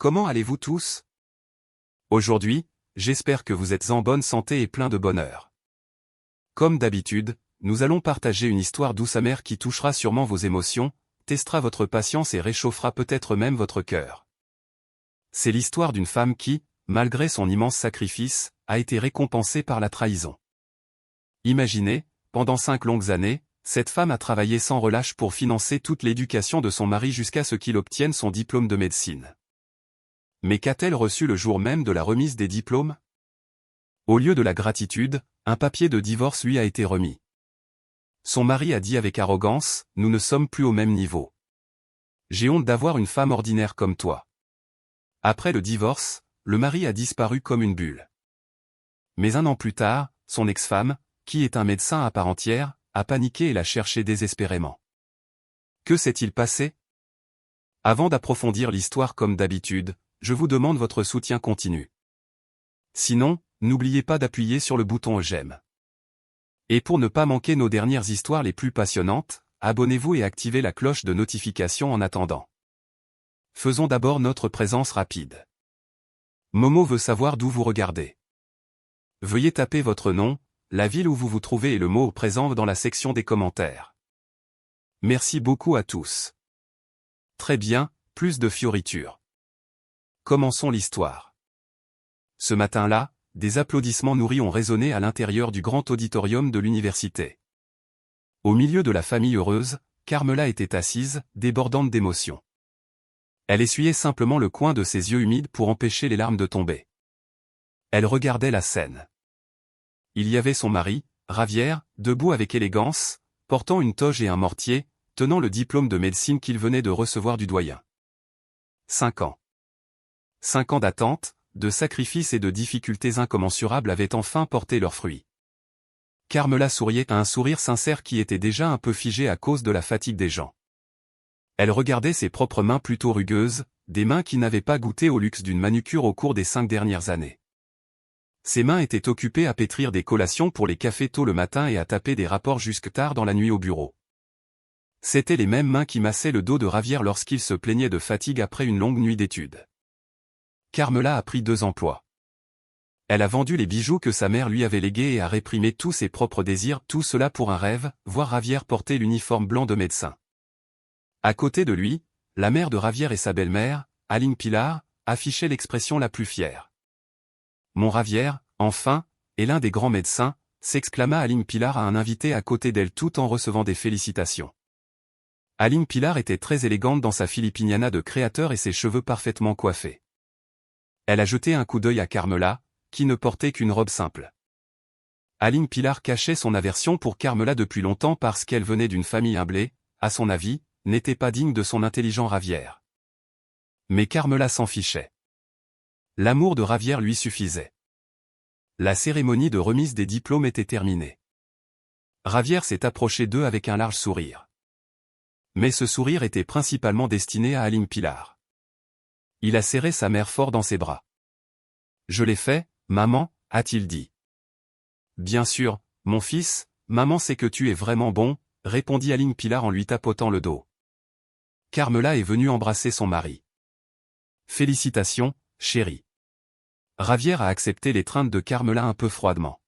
comment allez-vous tous? Aujourd'hui, j'espère que vous êtes en bonne santé et plein de bonheur. Comme d'habitude, nous allons partager une histoire douce amère qui touchera sûrement vos émotions, testera votre patience et réchauffera peut-être même votre cœur. C'est l'histoire d'une femme qui, malgré son immense sacrifice, a été récompensée par la trahison. Imaginez, pendant 5 longues années, cette femme a travaillé sans relâche pour financer toute l'éducation de son mari jusqu'à ce qu'il obtienne son diplôme de médecine. Mais qu'a-t-elle reçu le jour même de la remise des diplômes? Au lieu de la gratitude, un papier de divorce lui a été remis. Son mari a dit avec arrogance, « Nous ne sommes plus au même niveau. J'ai honte d'avoir une femme ordinaire comme toi. » Après le divorce, le mari a disparu comme une bulle. Mais 1 an plus tard, son ex-femme, qui est un médecin à part entière, a paniqué et l'a cherché désespérément. Que s'est-il passé? Avant d'approfondir l'histoire comme d'habitude, je vous demande votre soutien continu. Sinon, n'oubliez pas d'appuyer sur le bouton j'aime. Et pour ne pas manquer nos dernières histoires les plus passionnantes, abonnez-vous et activez la cloche de notification en attendant. Faisons d'abord notre présence rapide. Momo veut savoir d'où vous regardez. Veuillez taper votre nom, la ville où vous vous trouvez et le mot au présent dans la section des commentaires. Merci beaucoup à tous. Très bien, plus de fioritures. Commençons l'histoire. Ce matin-là, des applaudissements nourris ont résonné à l'intérieur du grand auditorium de l'université. Au milieu de la famille heureuse, Carmela était assise, débordante d'émotion. Elle essuyait simplement le coin de ses yeux humides pour empêcher les larmes de tomber. Elle regardait la scène. Il y avait son mari, Javier, debout avec élégance, portant une toge et un mortier, tenant le diplôme de médecine qu'il venait de recevoir du doyen. 5 ans. 5 ans d'attente, de sacrifices et de difficultés incommensurables avaient enfin porté leurs fruits. Carmela souriait à un sourire sincère qui était déjà un peu figé à cause de la fatigue des gens. Elle regardait ses propres mains plutôt rugueuses, des mains qui n'avaient pas goûté au luxe d'une manucure au cours des 5 dernières années. Ses mains étaient occupées à pétrir des collations pour les cafés tôt le matin et à taper des rapports jusque tard dans la nuit au bureau. C'étaient les mêmes mains qui massaient le dos de Javier lorsqu'il se plaignait de fatigue après une longue nuit d'études. Carmela a pris 2 emplois. Elle a vendu les bijoux que sa mère lui avait légués et a réprimé tous ses propres désirs, tout cela pour un rêve, voir Javier porter l'uniforme blanc de médecin. À côté de lui, la mère de Javier et sa belle-mère, Aline Pilar, affichaient l'expression la plus fière. « Mon Javier, enfin, est l'un des grands médecins », s'exclama Aline Pilar à un invité à côté d'elle tout en recevant des félicitations. Aline Pilar était très élégante dans sa filipiniana de créateur et ses cheveux parfaitement coiffés. Elle a jeté un coup d'œil à Carmela, qui ne portait qu'une robe simple. Aline Pilar cachait son aversion pour Carmela depuis longtemps parce qu'elle venait d'une famille humblée, à son avis, n'était pas digne de son intelligent Javier. Mais Carmela s'en fichait. L'amour de Javier lui suffisait. La cérémonie de remise des diplômes était terminée. Javier s'est approché d'eux avec un large sourire. Mais ce sourire était principalement destiné à Aline Pilar. Il a serré sa mère fort dans ses bras. « Je l'ai fait, maman », a-t-il dit. « Bien sûr, mon fils, maman sait que tu es vraiment bon », répondit Aline Pilar en lui tapotant le dos. Carmela est venue embrasser son mari. « Félicitations, chérie. » Javier a accepté l'étreinte de Carmela un peu froidement.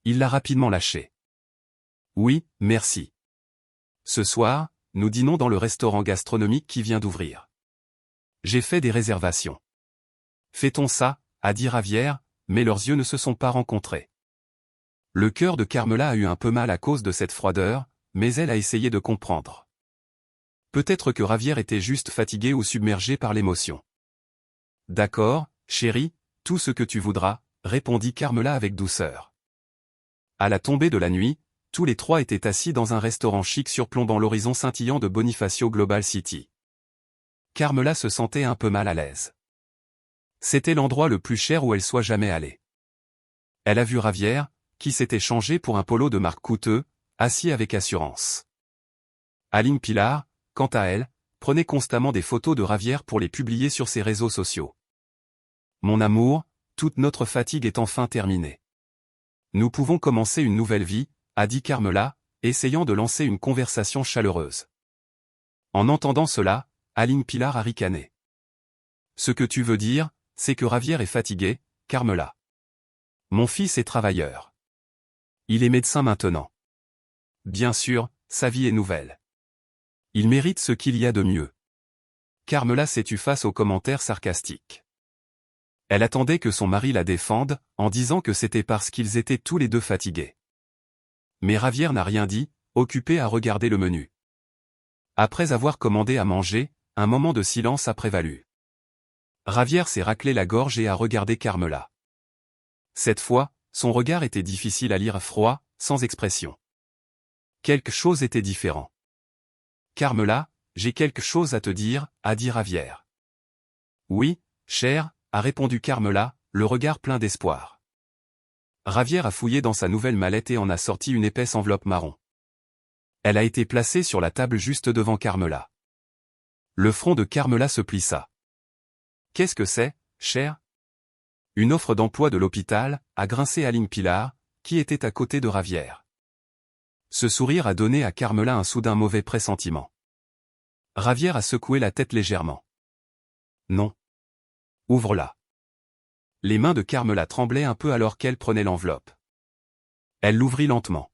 Il l'a rapidement lâchée. « Oui, merci. Ce soir, nous dînons dans le restaurant gastronomique qui vient d'ouvrir. J'ai fait des réservations. »« Fait-on ça ?» a dit Javier, mais leurs yeux ne se sont pas rencontrés. Le cœur de Carmela a eu un peu mal à cause de cette froideur, mais elle a essayé de comprendre. Peut-être que Javier était juste fatigué ou submergé par l'émotion. « D'accord, chérie, tout ce que tu voudras, » répondit Carmela avec douceur. À la tombée de la nuit, tous les 3 étaient assis dans un restaurant chic surplombant l'horizon scintillant de Bonifacio Global City. Carmela se sentait un peu mal à l'aise. C'était l'endroit le plus cher où elle soit jamais allée. Elle a vu Javier, qui s'était changé pour un polo de marque coûteux, assis avec assurance. Aline Pilar, quant à elle, prenait constamment des photos de Javier pour les publier sur ses réseaux sociaux. « Mon amour, toute notre fatigue est enfin terminée. Nous pouvons commencer une nouvelle vie », a dit Carmela, essayant de lancer une conversation chaleureuse. En entendant cela, Aline Pilar a ricané. Ce que tu veux dire, c'est que Javier est fatigué, Carmela. Mon fils est travailleur. Il est médecin maintenant. Bien sûr, sa vie est nouvelle. Il mérite ce qu'il y a de mieux. Carmela s'est tue face aux commentaires sarcastiques. Elle attendait que son mari la défende, en disant que c'était parce qu'ils étaient tous les deux fatigués. Mais Javier n'a rien dit, occupé à regarder le menu. Après avoir commandé à manger, un moment de silence a prévalu. Javier s'est raclé la gorge et a regardé Carmela. Cette fois, son regard était difficile à lire, froid, sans expression. Quelque chose était différent. Carmela, j'ai quelque chose à te dire, a dit Javier. Oui, cher, a répondu Carmela, le regard plein d'espoir. Javier a fouillé dans sa nouvelle mallette et en a sorti une épaisse enveloppe marron. Elle a été placée sur la table juste devant Carmela. Le front de Carmela se plissa. Qu'est-ce que c'est, cher? Une offre d'emploi de l'hôpital, a grincé Aline Pilar, qui était à côté de Javier. Ce sourire a donné à Carmela un soudain mauvais pressentiment. Javier a secoué la tête légèrement. Non. Ouvre-la. Les mains de Carmela tremblaient un peu alors qu'elle prenait l'enveloppe. Elle l'ouvrit lentement.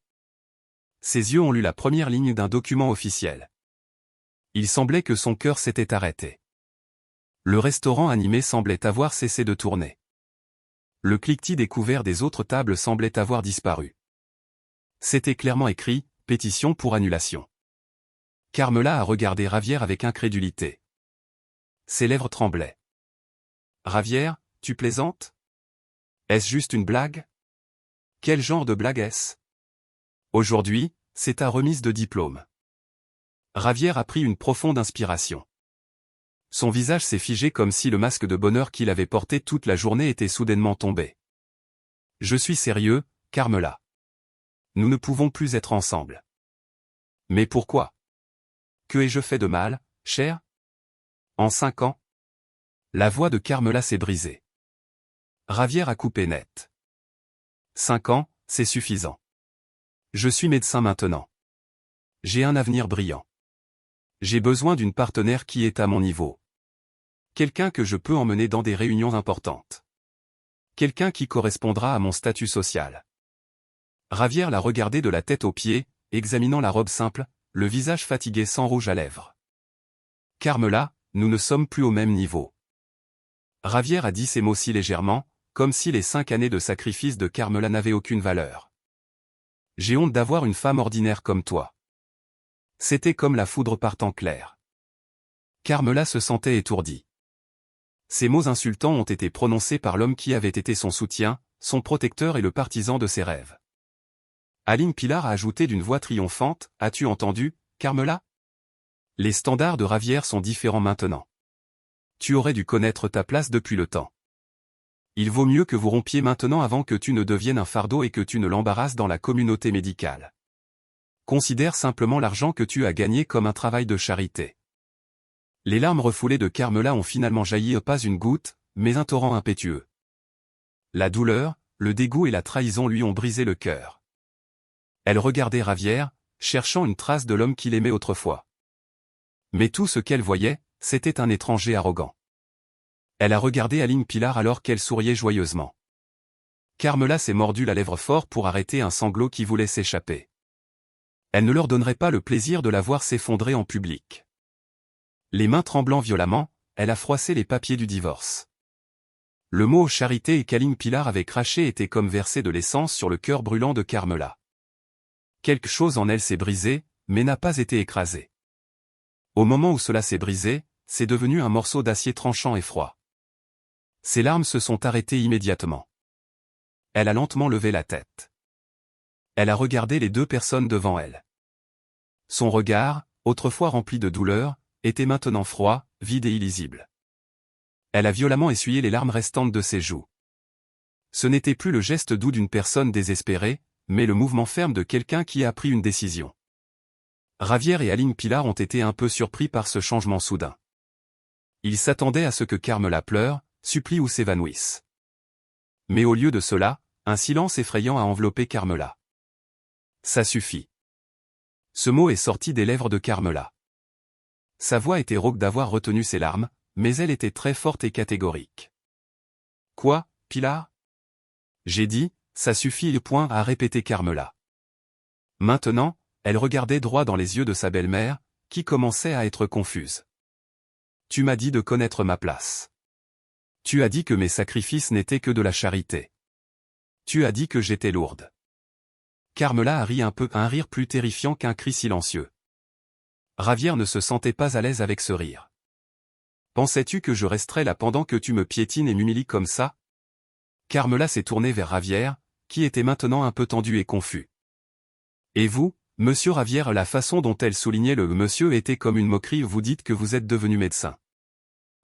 Ses yeux ont lu la première ligne d'un document officiel. Il semblait que son cœur s'était arrêté. Le restaurant animé semblait avoir cessé de tourner. Le cliquetis des couverts des autres tables semblait avoir disparu. C'était clairement écrit « Pétition pour annulation ». Carmela a regardé Javier avec incrédulité. Ses lèvres tremblaient. « Javier, tu plaisantes? Est-ce juste une blague? Quel genre de blague est-ce? Aujourd'hui, c'est ta remise de diplôme. » Javier a pris une profonde inspiration. Son visage s'est figé comme si le masque de bonheur qu'il avait porté toute la journée était soudainement tombé. « Je suis sérieux, Carmela. Nous ne pouvons plus être ensemble. » « Mais pourquoi? Que ai-je fait de mal, cher? En 5 ans? » La voix de Carmela s'est brisée. Javier a coupé net. 5 ans, c'est suffisant. Je suis médecin maintenant. J'ai un avenir brillant. J'ai besoin d'une partenaire qui est à mon niveau. Quelqu'un que je peux emmener dans des réunions importantes. Quelqu'un qui correspondra à mon statut social. Javier l'a regardé de la tête aux pieds, examinant la robe simple, le visage fatigué sans rouge à lèvres. Carmela, nous ne sommes plus au même niveau. Javier a dit ces mots si légèrement, comme si les 5 années de sacrifice de Carmela n'avaient aucune valeur. J'ai honte d'avoir une femme ordinaire comme toi. C'était comme la foudre par temps clair. Carmela se sentait étourdie. Ces mots insultants ont été prononcés par l'homme qui avait été son soutien, son protecteur et le partisan de ses rêves. Aline Pilar a ajouté d'une voix triomphante, « As-tu entendu, Carmela? Les standards de Javier sont différents maintenant. Tu aurais dû connaître ta place depuis le temps. Il vaut mieux que vous rompiez maintenant avant que tu ne deviennes un fardeau et que tu ne l'embarrasses dans la communauté médicale. Considère simplement l'argent que tu as gagné comme un travail de charité. » Les larmes refoulées de Carmela ont finalement jailli, pas une goutte, mais un torrent impétueux. La douleur, le dégoût et la trahison lui ont brisé le cœur. Elle regardait Javier, cherchant une trace de l'homme qu'il aimait autrefois. Mais tout ce qu'elle voyait, c'était un étranger arrogant. Elle a regardé Aline Pilar alors qu'elle souriait joyeusement. Carmela s'est mordu la lèvre fort pour arrêter un sanglot qui voulait s'échapper. Elle ne leur donnerait pas le plaisir de la voir s'effondrer en public. Les mains tremblant violemment, elle a froissé les papiers du divorce. Le mot charité et qu'Aline Pilar avait craché était comme verser de l'essence sur le cœur brûlant de Carmela. Quelque chose en elle s'est brisé, mais n'a pas été écrasé. Au moment où cela s'est brisé, c'est devenu un morceau d'acier tranchant et froid. Ses larmes se sont arrêtées immédiatement. Elle a lentement levé la tête. Elle a regardé les 2 personnes devant elle. Son regard, autrefois rempli de douleur, était maintenant froid, vide et illisible. Elle a violemment essuyé les larmes restantes de ses joues. Ce n'était plus le geste doux d'une personne désespérée, mais le mouvement ferme de quelqu'un qui a pris une décision. Javier et Aline Pilar ont été un peu surpris par ce changement soudain. Ils s'attendaient à ce que Carmela pleure, supplie ou s'évanouisse. Mais au lieu de cela, un silence effrayant a enveloppé Carmela. Ça suffit. Ce mot est sorti des lèvres de Carmela. Sa voix était rauque d'avoir retenu ses larmes, mais elle était très forte et catégorique. Quoi, Pilar? J'ai dit, ça suffit le point à répéter Carmela. Maintenant, elle regardait droit dans les yeux de sa belle-mère, qui commençait à être confuse. Tu m'as dit de connaître ma place. Tu as dit que mes sacrifices n'étaient que de la charité. Tu as dit que j'étais lourde. Carmela a ri un peu, un rire plus terrifiant qu'un cri silencieux. Ravière ne se sentait pas à l'aise avec ce rire. Pensais-tu que je resterais là pendant que tu me piétines et m'humilies comme ça? Carmela s'est tournée vers Ravière, qui était maintenant un peu tendu et confus. Et vous, monsieur Ravière, la façon dont elle soulignait le monsieur était comme une moquerie. Vous dites que vous êtes devenu médecin.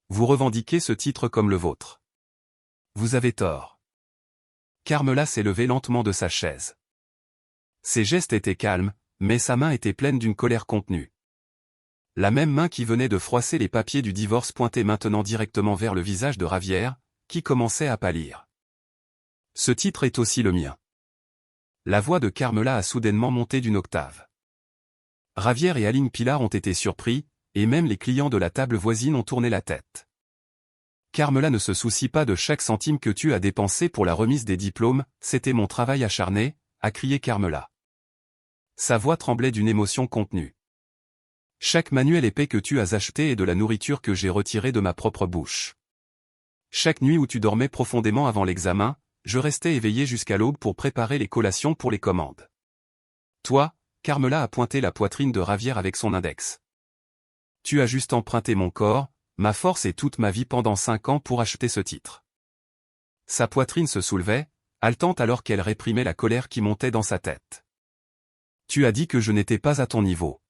Vous revendiquez ce titre comme le vôtre. Vous avez tort. Carmela s'est levée lentement de sa chaise. Ses gestes étaient calmes, mais sa main était pleine d'une colère contenue. La même main qui venait de froisser les papiers du divorce pointait maintenant directement vers le visage de Ravière, qui commençait à pâlir. Ce titre est aussi le mien. La voix de Carmela a soudainement monté d'une octave. Ravière et Aline Pilar ont été surpris, et même les clients de la table voisine ont tourné la tête. Carmela ne se soucie pas de chaque centime que tu as dépensé pour la remise des diplômes, c'était mon travail acharné, a crié Carmela. Sa voix tremblait d'une émotion contenue. Chaque manuel épais que tu as acheté est de la nourriture que j'ai retirée de ma propre bouche. Chaque nuit où tu dormais profondément avant l'examen, je restais éveillé jusqu'à l'aube pour préparer les collations pour les commandes. Toi, Carmela a pointé la poitrine de Ravière avec son index. Tu as juste emprunté mon corps, ma force et toute ma vie pendant 5 ans pour acheter ce titre. Sa poitrine se soulevait, haletante alors qu'elle réprimait la colère qui montait dans sa tête. Tu as dit que je n'étais pas à ton niveau.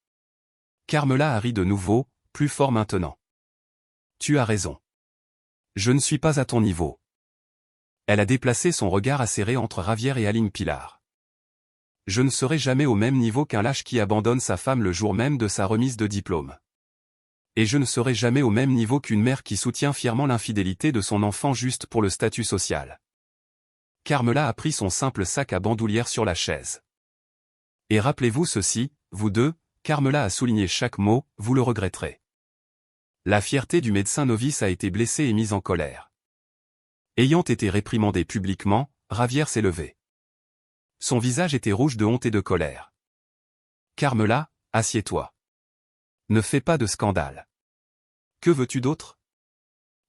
Carmela a ri de nouveau, plus fort maintenant. Tu as raison. Je ne suis pas à ton niveau. Elle a déplacé son regard acéré entre Ravière et Aline Pilar. Je ne serai jamais au même niveau qu'un lâche qui abandonne sa femme le jour même de sa remise de diplôme. Et je ne serai jamais au même niveau qu'une mère qui soutient fièrement l'infidélité de son enfant juste pour le statut social. Carmela a pris son simple sac à bandoulière sur la chaise. Et rappelez-vous ceci, vous deux, Carmela a souligné chaque mot, vous le regretterez. La fierté du médecin novice a été blessée et mise en colère. Ayant été réprimandé publiquement, Ravière s'est levée. Son visage était rouge de honte et de colère. Carmela, assieds-toi. Ne fais pas de scandale. Que veux-tu d'autre?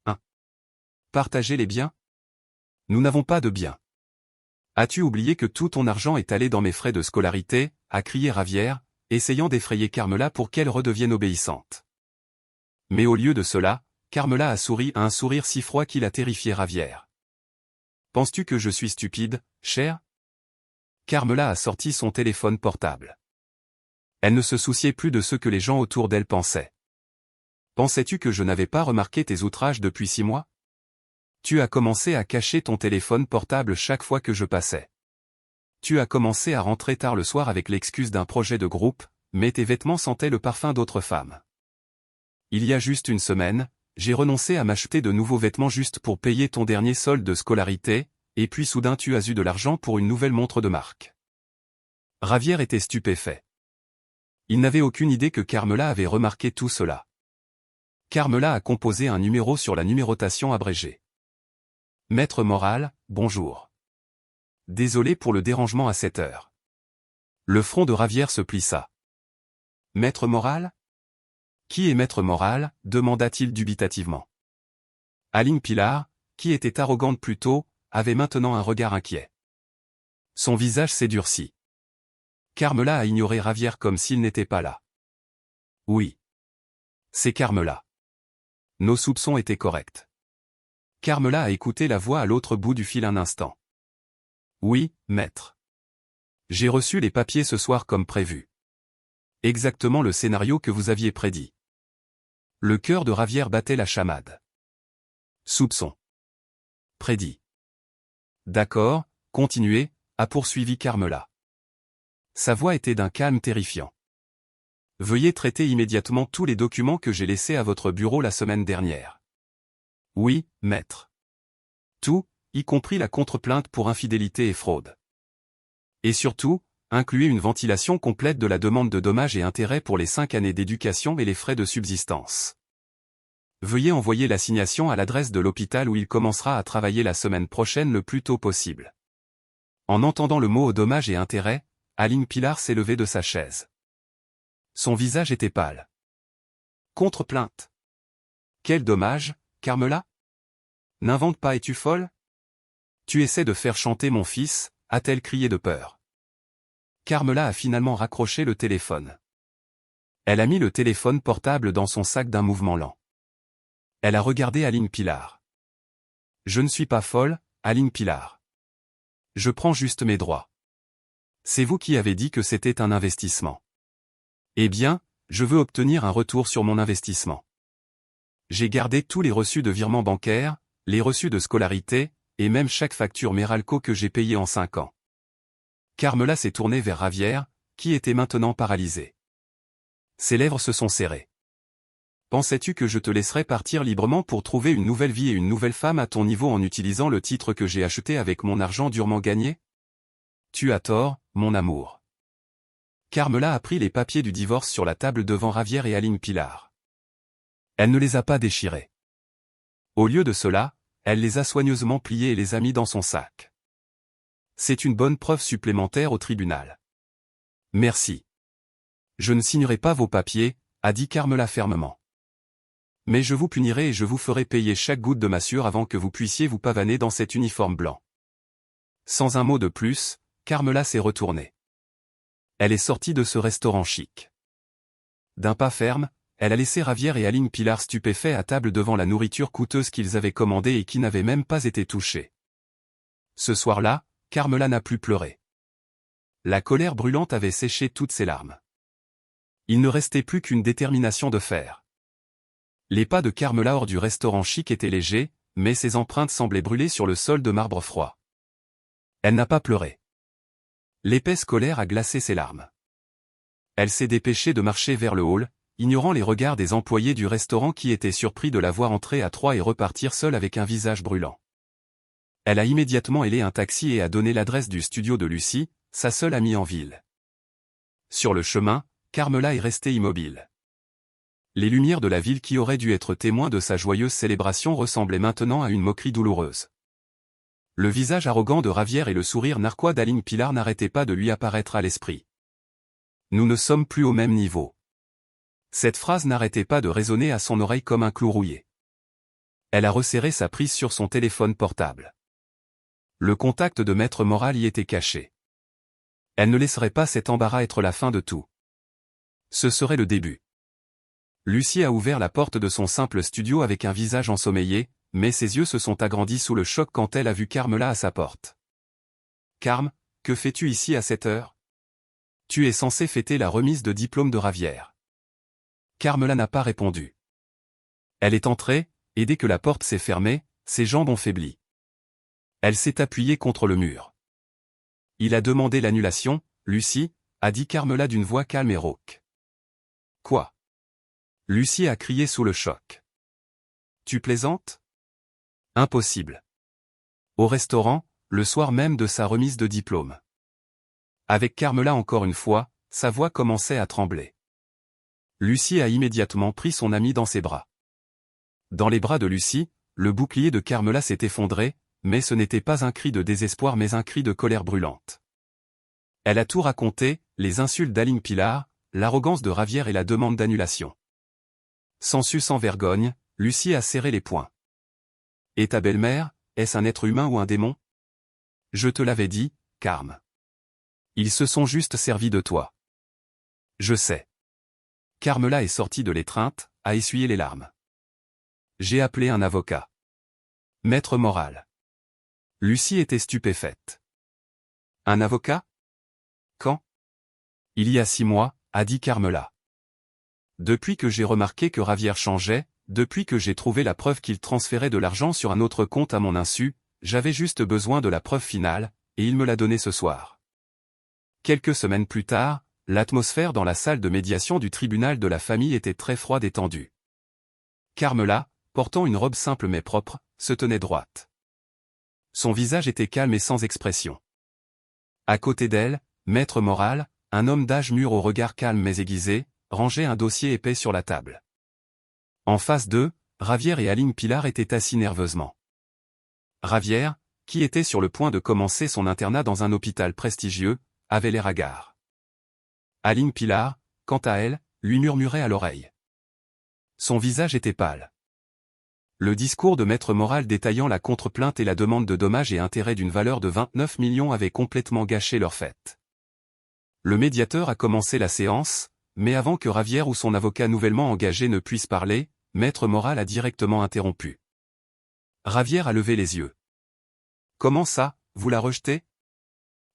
1. Partager les biens? Nous n'avons pas de biens. As-tu oublié que tout ton argent est allé dans mes frais de scolarité, a crié Ravière, essayant d'effrayer Carmela pour qu'elle redevienne obéissante. Mais au lieu de cela, Carmela a souri un sourire si froid qu'il a terrifié Ravière. Penses-tu que je suis stupide, chère? Carmela a sorti son téléphone portable. Elle ne se souciait plus de ce que les gens autour d'elle pensaient. Pensais-tu que je n'avais pas remarqué tes outrages depuis 6 mois? Tu as commencé à cacher ton téléphone portable chaque fois que je passais. Tu as commencé à rentrer tard le soir avec l'excuse d'un projet de groupe, mais tes vêtements sentaient le parfum d'autres femmes. Il y a juste une semaine, j'ai renoncé à m'acheter de nouveaux vêtements juste pour payer ton dernier solde de scolarité, et puis soudain tu as eu de l'argent pour une nouvelle montre de marque. Ravière était stupéfait. Il n'avait aucune idée que Carmela avait remarqué tout cela. Carmela a composé un numéro sur la numérotation abrégée. Maître Moral, bonjour. Désolé pour le dérangement à cette heure. Le front de Ravière se plissa. Maître Moral? Qui est Maître Moral? Demanda-t-il dubitativement. Aline Pilar, qui était arrogante plus tôt, avait maintenant un regard inquiet. Son visage s'est durci. Carmela a ignoré Ravière comme s'il n'était pas là. Oui. C'est Carmela. Nos soupçons étaient corrects. Carmela a écouté la voix à l'autre bout du fil un instant. Oui, maître. J'ai reçu les papiers ce soir comme prévu. Exactement le scénario que vous aviez prédit. Le cœur de Ravière battait la chamade. Soupçon. Prédit. D'accord, continuez, a poursuivi Carmela. Sa voix était d'un calme terrifiant. Veuillez traiter immédiatement tous les documents que j'ai laissés à votre bureau la semaine dernière. Oui, maître. Tout, y compris la contre-plainte pour infidélité et fraude. Et surtout, incluez une ventilation complète de la demande de dommages et intérêts pour les 5 années d'éducation et les frais de subsistance. Veuillez envoyer l'assignation à l'adresse de l'hôpital où il commencera à travailler la semaine prochaine le plus tôt possible. En entendant le mot dommages et intérêts, Aline Pilar s'est levée de sa chaise. Son visage était pâle. Contre-plainte. Quel dommage, Carmela? N'invente pas, es-tu folle? Tu essaies de faire chanter mon fils, a-t-elle crié de peur. Carmela a finalement raccroché le téléphone. Elle a mis le téléphone portable dans son sac d'un mouvement lent. Elle a regardé Aline Pilar. Je ne suis pas folle, Aline Pilar. Je prends juste mes droits. C'est vous qui avez dit que c'était un investissement. Eh bien, je veux obtenir un retour sur mon investissement. J'ai gardé tous les reçus de virement bancaire, les reçus de scolarité, et même chaque facture Meralco que j'ai payée en 5 ans. Carmela s'est tournée vers Ravière, qui était maintenant paralysée. Ses lèvres se sont serrées. Pensais-tu que je te laisserais partir librement pour trouver une nouvelle vie et une nouvelle femme à ton niveau en utilisant le titre que j'ai acheté avec mon argent durement gagné? Tu as tort, mon amour. Carmela a pris les papiers du divorce sur la table devant Ravière et Aline Pilar. Elle ne les a pas déchirés. Au lieu de cela, elle les a soigneusement pliés et les a mis dans son sac. C'est une bonne preuve supplémentaire au tribunal. Merci. Je ne signerai pas vos papiers, a dit Carmela fermement. Mais je vous punirai et je vous ferai payer chaque goutte de ma sueur avant que vous puissiez vous pavaner dans cet uniforme blanc. Sans un mot de plus, Carmela s'est retournée. Elle est sortie de ce restaurant chic. D'un pas ferme, elle a laissé Ravière et Aline Pilar stupéfaits à table devant la nourriture coûteuse qu'ils avaient commandée et qui n'avait même pas été touchée. Ce soir-là, Carmela n'a plus pleuré. La colère brûlante avait séché toutes ses larmes. Il ne restait plus qu'une détermination de fer. Les pas de Carmela hors du restaurant chic étaient légers, mais ses empreintes semblaient brûler sur le sol de marbre froid. Elle n'a pas pleuré. L'épaisse colère a glacé ses larmes. Elle s'est dépêchée de marcher vers le hall, ignorant les regards des employés du restaurant qui étaient surpris de la voir entrer à 3 et repartir seule avec un visage brûlant. Elle a immédiatement hélé un taxi et a donné l'adresse du studio de Lucie, sa seule amie en ville. Sur le chemin, Carmela est restée immobile. Les lumières de la ville qui auraient dû être témoins de sa joyeuse célébration ressemblaient maintenant à une moquerie douloureuse. Le visage arrogant de Ravière et le sourire narquois d'Aline Pilar n'arrêtaient pas de lui apparaître à l'esprit. Nous ne sommes plus au même niveau. Cette phrase n'arrêtait pas de résonner à son oreille comme un clou rouillé. Elle a resserré sa prise sur son téléphone portable. Le contact de Maître Moral y était caché. Elle ne laisserait pas cet embarras être la fin de tout. Ce serait le début. Lucie a ouvert la porte de son simple studio avec un visage ensommeillé, mais ses yeux se sont agrandis sous le choc quand elle a vu Carmela à sa porte. « Carme, que fais-tu ici à cette heure? Tu es censé fêter la remise de diplôme de Ravière. » Carmela n'a pas répondu. Elle est entrée, et dès que la porte s'est fermée, ses jambes ont faibli. Elle s'est appuyée contre le mur. « Il a demandé l'annulation, Lucie, » a dit Carmela d'une voix calme et rauque. « Quoi? » Lucie a crié sous le choc. « Tu plaisantes? Impossible. » Au restaurant, le soir même de sa remise de diplôme. Avec Carmela encore une fois, sa voix commençait à trembler. Lucie a immédiatement pris son amie dans ses bras. Dans les bras de Lucie, le bouclier de Carmela s'est effondré, mais ce n'était pas un cri de désespoir mais un cri de colère brûlante. Elle a tout raconté, les insultes d'Aline Pilar, l'arrogance de Ravière et la demande d'annulation. Sensu sans vergogne, Lucie a serré les poings. « Et ta belle-mère, est-ce un être humain ou un démon? Je te l'avais dit, Carme. Ils se sont juste servis de toi. Je sais. » Carmela est sortie de l'étreinte, a essuyé les larmes. « J'ai appelé un avocat. Maître Moral. » Lucie était stupéfaite. « Un avocat? Quand? » « Il y a 6 mois, a dit Carmela. Depuis que j'ai remarqué que Ravière changeait, depuis que j'ai trouvé la preuve qu'il transférait de l'argent sur un autre compte à mon insu, j'avais juste besoin de la preuve finale, et il me l'a donnée ce soir. » Quelques semaines plus tard, l'atmosphère dans la salle de médiation du tribunal de la famille était très froide et tendue. Carmela, portant une robe simple mais propre, se tenait droite. Son visage était calme et sans expression. À côté d'elle, Maître Moral, un homme d'âge mûr au regard calme mais aiguisé, rangeait un dossier épais sur la table. En face d'eux, Javier et Aline Pilar étaient assis nerveusement. Javier, qui était sur le point de commencer son internat dans un hôpital prestigieux, avait l'air hagard. Aline Pilar, quant à elle, lui murmurait à l'oreille. Son visage était pâle. Le discours de maître Moral détaillant la contre-plainte et la demande de dommages et intérêts d'une valeur de 29 millions avait complètement gâché leur fête. Le médiateur a commencé la séance, mais avant que Javier ou son avocat nouvellement engagé ne puisse parler, maître Moral a directement interrompu. Javier a levé les yeux. « Comment ça, vous la rejetez ?»«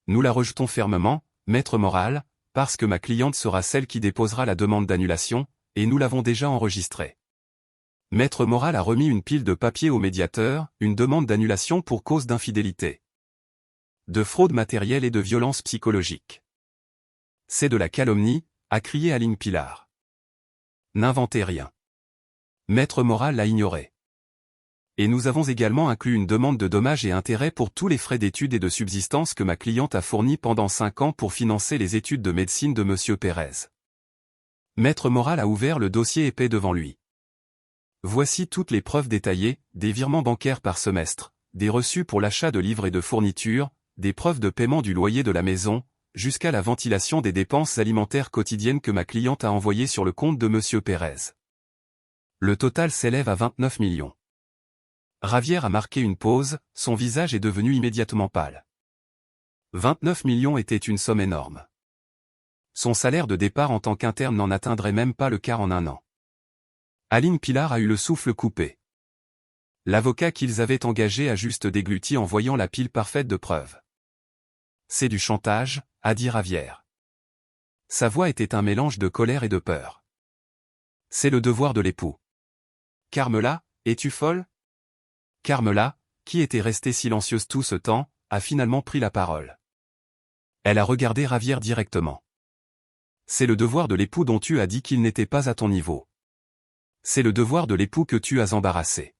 Nous la rejetons fermement, maître Moral, parce que ma cliente sera celle qui déposera la demande d'annulation, et nous l'avons déjà enregistrée. » Maître Moral a remis une pile de papier au médiateur, une demande d'annulation pour cause d'infidélité, de fraude matérielle et de violence psychologique. C'est de la calomnie, a crié Aline Pilar. N'inventez rien. Maître Moral l'a ignoré. Et nous avons également inclus une demande de dommages et intérêts pour tous les frais d'études et de subsistance que ma cliente a fournis pendant 5 ans pour financer les études de médecine de Monsieur Pérez. Maître Moral a ouvert le dossier épais devant lui. Voici toutes les preuves détaillées, des virements bancaires par semestre, des reçus pour l'achat de livres et de fournitures, des preuves de paiement du loyer de la maison, jusqu'à la ventilation des dépenses alimentaires quotidiennes que ma cliente a envoyées sur le compte de Monsieur Pérez. Le total s'élève à 29 millions. Javier a marqué une pause, son visage est devenu immédiatement pâle. 29 millions était une somme énorme. Son salaire de départ en tant qu'interne n'en atteindrait même pas le quart en un an. Aline Pilar a eu le souffle coupé. L'avocat qu'ils avaient engagé a juste dégluti en voyant la pile parfaite de preuves. C'est du chantage, a dit Javier. Sa voix était un mélange de colère et de peur. C'est le devoir de l'époux. Carmela, es-tu folle? Carmela, qui était restée silencieuse tout ce temps, a finalement pris la parole. Elle a regardé Javier directement. C'est le devoir de l'époux dont tu as dit qu'il n'était pas à ton niveau. C'est le devoir de l'époux que tu as embarrassé.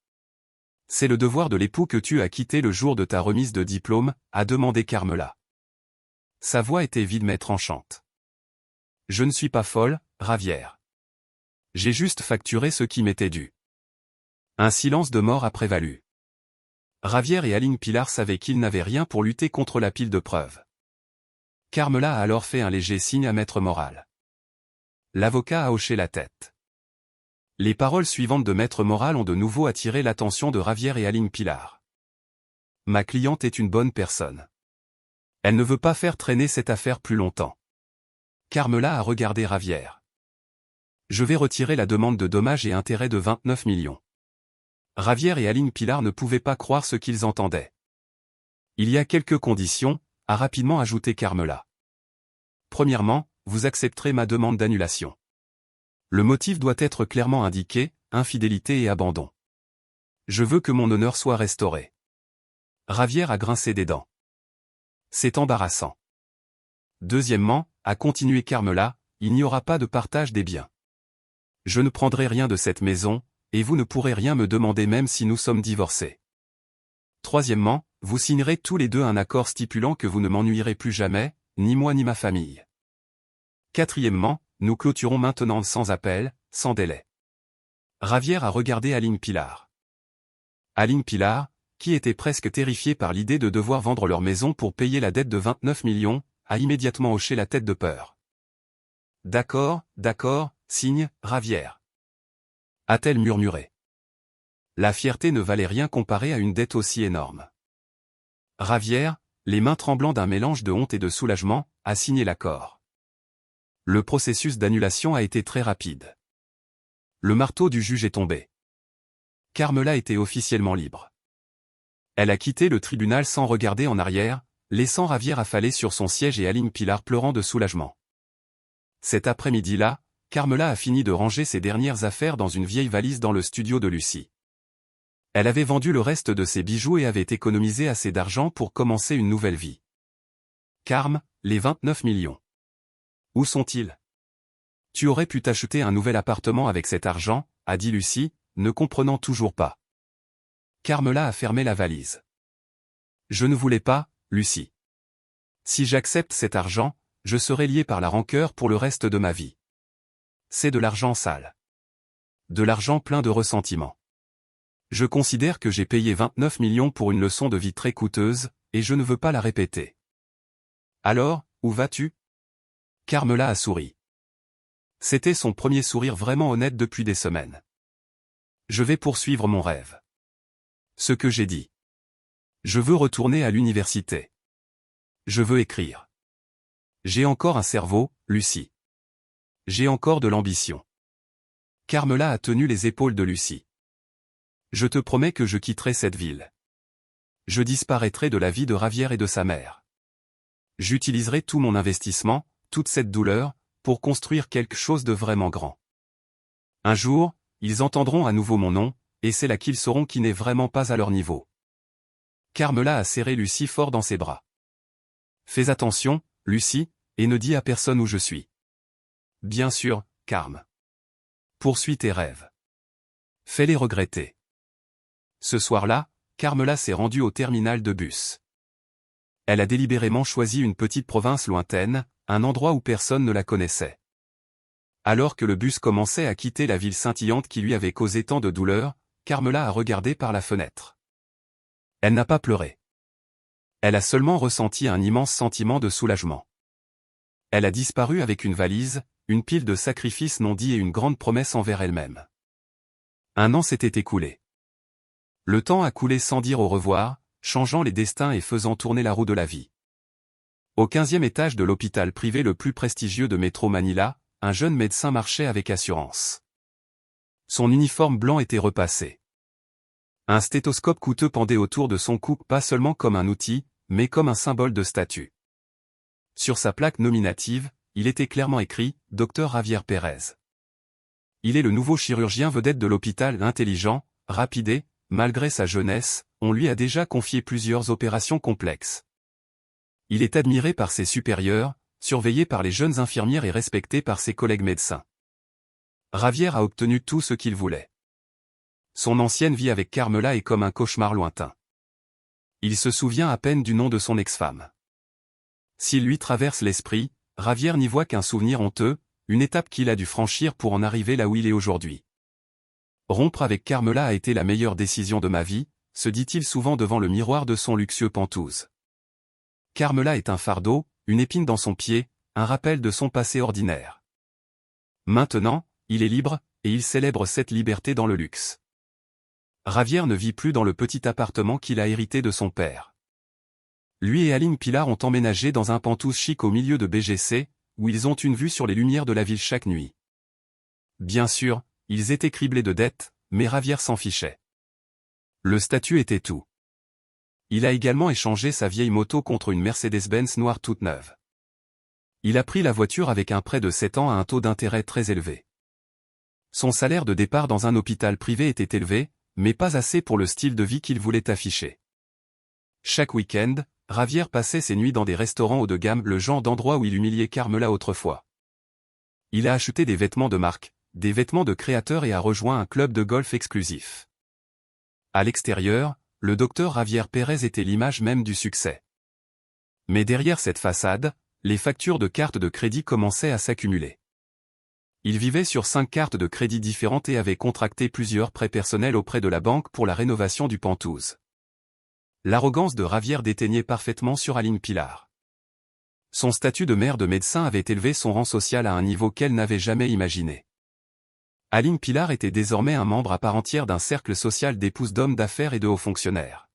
C'est le devoir de l'époux que tu as quitté le jour de ta remise de diplôme, a demandé Carmela. Sa voix était vide mais tranchante. Je ne suis pas folle, Javier. J'ai juste facturé ce qui m'était dû. Un silence de mort a prévalu. Javier et Aline Pilar savaient qu'ils n'avaient rien pour lutter contre la pile de preuves. Carmela a alors fait un léger signe à maître Moral. L'avocat a hoché la tête. Les paroles suivantes de maître Moral ont de nouveau attiré l'attention de Javier et Aline Pilar. Ma cliente est une bonne personne. Elle ne veut pas faire traîner cette affaire plus longtemps. Carmela a regardé Javier. Je vais retirer la demande de dommages et intérêts de 29 millions. Javier et Aline Pilar ne pouvaient pas croire ce qu'ils entendaient. Il y a quelques conditions, a rapidement ajouté Carmela. Premièrement, vous accepterez ma demande d'annulation. Le motif doit être clairement indiqué, infidélité et abandon. Je veux que mon honneur soit restauré. Javier a grincé des dents. C'est embarrassant. Deuxièmement, a continué Carmela, il n'y aura pas de partage des biens. Je ne prendrai rien de cette maison, et vous ne pourrez rien me demander même si nous sommes divorcés. Troisièmement, vous signerez tous les deux un accord stipulant que vous ne m'ennuierez plus jamais, ni moi ni ma famille. Quatrièmement, nous clôturons maintenant sans appel, sans délai. Javier a regardé Aline Pilar. Aline Pilar, qui était presque terrifiée par l'idée de devoir vendre leur maison pour payer la dette de 29 millions, a immédiatement hoché la tête de peur. D'accord, signe, Javier. A-t-elle murmuré. La fierté ne valait rien comparée à une dette aussi énorme. Javier, les mains tremblant d'un mélange de honte et de soulagement, a signé l'accord. Le processus d'annulation a été très rapide. Le marteau du juge est tombé. Carmela était officiellement libre. Elle a quitté le tribunal sans regarder en arrière, laissant Javier affaler sur son siège et Aline Pilar pleurant de soulagement. Cet après-midi-là, Carmela a fini de ranger ses dernières affaires dans une vieille valise dans le studio de Lucie. Elle avait vendu le reste de ses bijoux et avait économisé assez d'argent pour commencer une nouvelle vie. Carme, les 29 millions. Où sont-ils? Tu aurais pu t'acheter un nouvel appartement avec cet argent, a dit Lucie, ne comprenant toujours pas. Carmela a fermé la valise. Je ne voulais pas, Lucie. Si j'accepte cet argent, je serai lié par la rancœur pour le reste de ma vie. C'est de l'argent sale. De l'argent plein de ressentiment. Je considère que j'ai payé 29 millions pour une leçon de vie très coûteuse, et je ne veux pas la répéter. Alors, où vas-tu? Carmela a souri. C'était son premier sourire vraiment honnête depuis des semaines. Je vais poursuivre mon rêve. Ce que j'ai dit. Je veux retourner à l'université. Je veux écrire. J'ai encore un cerveau, Lucie. J'ai encore de l'ambition. Carmela a tenu les épaules de Lucie. Je te promets que je quitterai cette ville. Je disparaîtrai de la vie de Ravière et de sa mère. J'utiliserai tout mon investissement, toute cette douleur, pour construire quelque chose de vraiment grand. Un jour, ils entendront à nouveau mon nom, et c'est là qu'ils sauront qui n'est vraiment pas à leur niveau. Carmela a serré Lucie fort dans ses bras. Fais attention, Lucie, et ne dis à personne où je suis. Bien sûr, Carme. Poursuis tes rêves. Fais-les regretter. Ce soir-là, Carmela s'est rendue au terminal de bus. Elle a délibérément choisi une petite province lointaine, un endroit où personne ne la connaissait. Alors que le bus commençait à quitter la ville scintillante qui lui avait causé tant de douleur, Carmela a regardé par la fenêtre. Elle n'a pas pleuré. Elle a seulement ressenti un immense sentiment de soulagement. Elle a disparu avec une valise, une pile de sacrifices non dits et une grande promesse envers elle-même. Un an s'était écoulé. Le temps a coulé sans dire au revoir, changeant les destins et faisant tourner la roue de la vie. Au 15e étage de l'hôpital privé le plus prestigieux de Métro Manila, un jeune médecin marchait avec assurance. Son uniforme blanc était repassé. Un stéthoscope coûteux pendait autour de son cou, pas seulement comme un outil, mais comme un symbole de statut. Sur sa plaque nominative, il était clairement écrit « Dr Javier Pérez ». Il est le nouveau chirurgien vedette de l'hôpital, intelligent, rapide et, malgré sa jeunesse, on lui a déjà confié plusieurs opérations complexes. Il est admiré par ses supérieurs, surveillé par les jeunes infirmières et respecté par ses collègues médecins. Javier a obtenu tout ce qu'il voulait. Son ancienne vie avec Carmela est comme un cauchemar lointain. Il se souvient à peine du nom de son ex-femme. S'il lui traverse l'esprit, Javier n'y voit qu'un souvenir honteux, une étape qu'il a dû franchir pour en arriver là où il est aujourd'hui. Rompre avec Carmela a été la meilleure décision de ma vie, se dit-il souvent devant le miroir de son luxueux Pantouse. Carmela est un fardeau, une épine dans son pied, un rappel de son passé ordinaire. Maintenant, il est libre, et il célèbre cette liberté dans le luxe. Javier ne vit plus dans le petit appartement qu'il a hérité de son père. Lui et Aline Pilar ont emménagé dans un Pantouse chic au milieu de BGC, où ils ont une vue sur les lumières de la ville chaque nuit. Bien sûr, ils étaient criblés de dettes, mais Javier s'en fichait. Le statut était tout. Il a également échangé sa vieille moto contre une Mercedes-Benz noire toute neuve. Il a pris la voiture avec un prêt de 7 ans à un taux d'intérêt très élevé. Son salaire de départ dans un hôpital privé était élevé, mais pas assez pour le style de vie qu'il voulait afficher. Chaque week-end, Javier passait ses nuits dans des restaurants haut de gamme, le genre d'endroit où il humiliait Carmela autrefois. Il a acheté des vêtements de marque, des vêtements de créateurs et a rejoint un club de golf exclusif. À l'extérieur, le docteur Javier Pérez était l'image même du succès. Mais derrière cette façade, les factures de cartes de crédit commençaient à s'accumuler. Il vivait sur 5 cartes de crédit différentes et avait contracté plusieurs prêts personnels auprès de la banque pour la rénovation du Pantouse. L'arrogance de Javier déteignait parfaitement sur Aline Pilar. Son statut de mère de médecin avait élevé son rang social à un niveau qu'elle n'avait jamais imaginé. Aline Pilar était désormais un membre à part entière d'un cercle social d'épouses d'hommes d'affaires et de hauts fonctionnaires.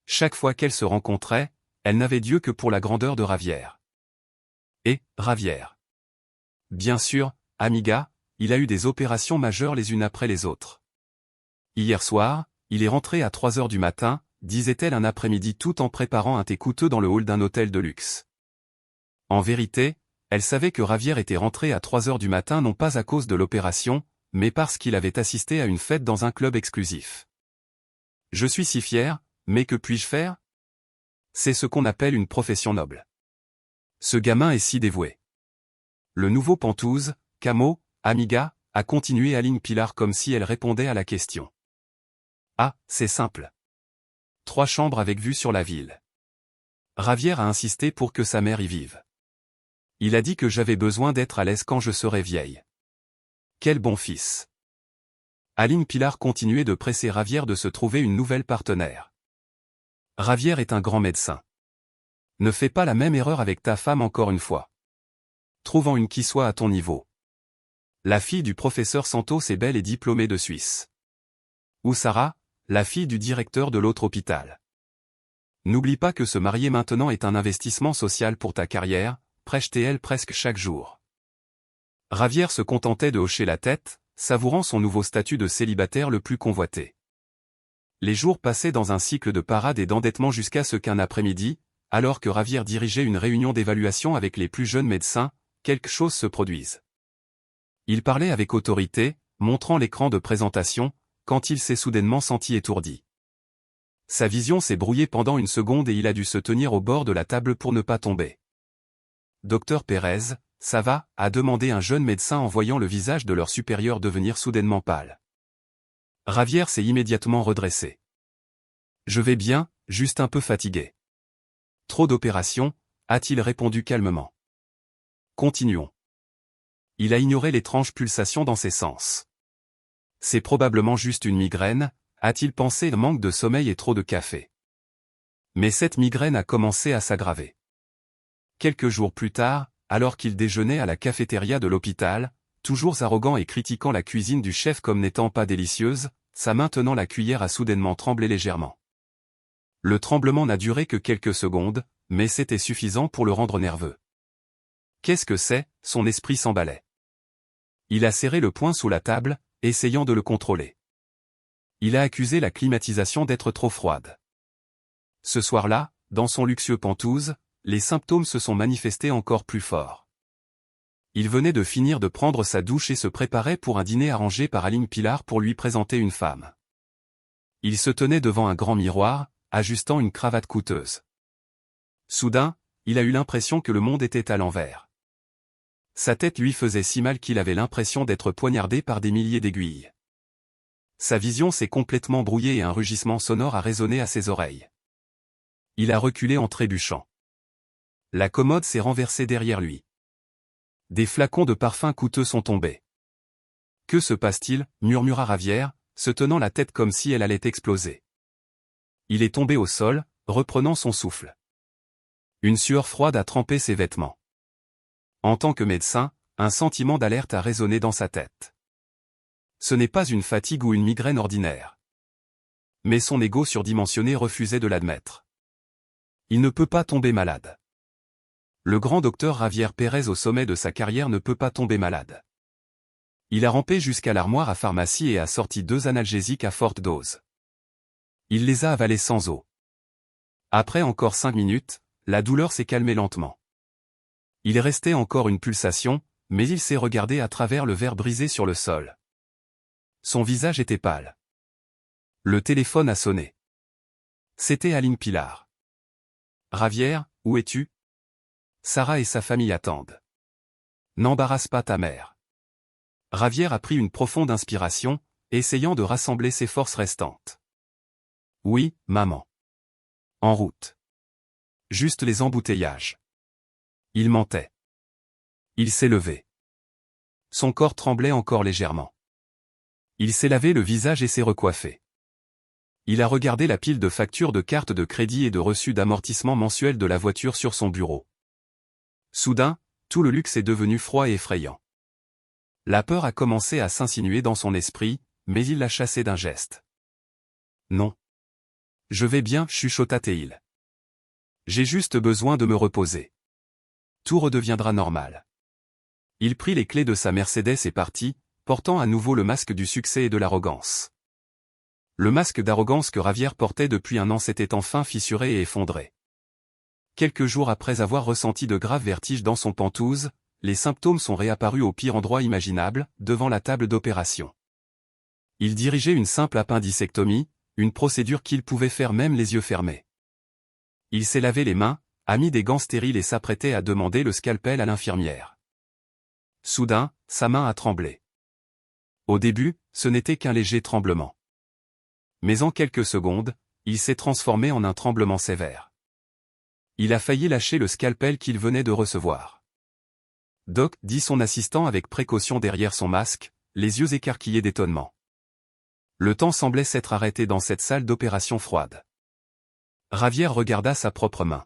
Chaque fois qu'elles se rencontraient, elles n'avaient d'yeux que pour la grandeur de Javier. Et, Javier. Bien sûr, amiga, il a eu des opérations majeures les unes après les autres. Hier soir, il est rentré à 3 heures du matin, disait-elle un après-midi tout en préparant un thé coûteux dans le hall d'un hôtel de luxe. En vérité, elle savait que Javier était rentré à 3 heures du matin non pas à cause de l'opération, mais parce qu'il avait assisté à une fête dans un club exclusif. Je suis si fier, mais que puis-je faire? C'est ce qu'on appelle une profession noble. Ce gamin est si dévoué. Le nouveau Pantouse, Camo, amiga, a continué Aline Pilar comme si elle répondait à la question. Ah, c'est simple. 3 chambres avec vue sur la ville. Javier a insisté pour que sa mère y vive. Il a dit que j'avais besoin d'être à l'aise quand je serai vieille. Quel bon fils. Aline Pilar continuait de presser Javier de se trouver une nouvelle partenaire. Javier est un grand médecin. Ne fais pas la même erreur avec ta femme encore une fois. Trouve-en une qui soit à ton niveau. La fille du professeur Santos est belle et diplômée de Suisse. Ou Sarah, la fille du directeur de l'autre hôpital. N'oublie pas que se marier maintenant est un investissement social pour ta carrière, prêche-t-elle presque chaque jour. Javier se contentait de hocher la tête, savourant son nouveau statut de célibataire le plus convoité. Les jours passaient dans un cycle de parade et d'endettement jusqu'à ce qu'un après-midi, alors que Javier dirigeait une réunion d'évaluation avec les plus jeunes médecins, quelque chose se produise. Il parlait avec autorité, montrant l'écran de présentation, quand il s'est soudainement senti étourdi. Sa vision s'est brouillée pendant une seconde et il a dû se tenir au bord de la table pour ne pas tomber. « Docteur Pérez, ça va ?» a demandé un jeune médecin en voyant le visage de leur supérieur devenir soudainement pâle. Javier s'est immédiatement redressé. « Je vais bien, juste un peu fatigué. »« Trop d'opérations ?» a-t-il répondu calmement. « Continuons. » Il a ignoré l'étrange pulsation dans ses sens. « C'est probablement juste une migraine », a-t-il pensé, manque de sommeil et trop de café. Mais cette migraine a commencé à s'aggraver. Quelques jours plus tard, alors qu'il déjeunait à la cafétéria de l'hôpital, toujours arrogant et critiquant la cuisine du chef comme n'étant pas délicieuse, sa main tenant la cuillère a soudainement tremblé légèrement. Le tremblement n'a duré que quelques secondes, mais c'était suffisant pour le rendre nerveux. Qu'est-ce que c'est? Son esprit s'emballait. Il a serré le poing sous la table, essayant de le contrôler. Il a accusé la climatisation d'être trop froide. Ce soir-là, dans son luxueux Penthouse, les symptômes se sont manifestés encore plus forts. Il venait de finir de prendre sa douche et se préparait pour un dîner arrangé par Aline Pilar pour lui présenter une femme. Il se tenait devant un grand miroir, ajustant une cravate coûteuse. Soudain, il a eu l'impression que le monde était à l'envers. Sa tête lui faisait si mal qu'il avait l'impression d'être poignardé par des milliers d'aiguilles. Sa vision s'est complètement brouillée et un rugissement sonore a résonné à ses oreilles. Il a reculé en trébuchant. La commode s'est renversée derrière lui. Des flacons de parfum coûteux sont tombés. « Que se passe-t-il » murmura Javier, se tenant la tête comme si elle allait exploser. Il est tombé au sol, reprenant son souffle. Une sueur froide a trempé ses vêtements. En tant que médecin, un sentiment d'alerte a résonné dans sa tête. Ce n'est pas une fatigue ou une migraine ordinaire. Mais son ego surdimensionné refusait de l'admettre. Il ne peut pas tomber malade. Le grand docteur Javier Pérez au sommet de sa carrière ne peut pas tomber malade. Il a rampé jusqu'à l'armoire à pharmacie et a sorti 2 analgésiques à forte dose. Il les a avalés sans eau. Après encore 5 minutes, la douleur s'est calmée lentement. Il restait encore une pulsation, mais il s'est regardé à travers le verre brisé sur le sol. Son visage était pâle. Le téléphone a sonné. C'était Aline Pilar. « Javier, où es-tu ? Sarah et sa famille attendent. N'embarrasse pas ta mère. » Javier a pris une profonde inspiration, essayant de rassembler ses forces restantes. « Oui, maman. En route. Juste les embouteillages. » Il mentait. Il s'est levé. Son corps tremblait encore légèrement. Il s'est lavé le visage et s'est recoiffé. Il a regardé la pile de factures de cartes de crédit et de reçus d'amortissement mensuels de la voiture sur son bureau. Soudain, tout le luxe est devenu froid et effrayant. La peur a commencé à s'insinuer dans son esprit, mais il l'a chassée d'un geste. « Non. Je vais bien, » chuchota-t-il. « J'ai juste besoin de me reposer. Tout redeviendra normal. » Il prit les clés de sa Mercedes et partit, portant à nouveau le masque du succès et de l'arrogance. Le masque d'arrogance que Javier portait depuis 1 an s'était enfin fissuré et effondré. Quelques jours après avoir ressenti de graves vertiges dans son Penthouse, les symptômes sont réapparus au pire endroit imaginable, devant la table d'opération. Il dirigeait une simple appendicectomie, une procédure qu'il pouvait faire même les yeux fermés. Il s'est lavé les mains, a mis des gants stériles et s'apprêtait à demander le scalpel à l'infirmière. Soudain, sa main a tremblé. Au début, ce n'était qu'un léger tremblement. Mais en quelques secondes, il s'est transformé en un tremblement sévère. Il a failli lâcher le scalpel qu'il venait de recevoir. « Doc », dit son assistant avec précaution derrière son masque, les yeux écarquillés d'étonnement. Le temps semblait s'être arrêté dans cette salle d'opération froide. Javier regarda sa propre main.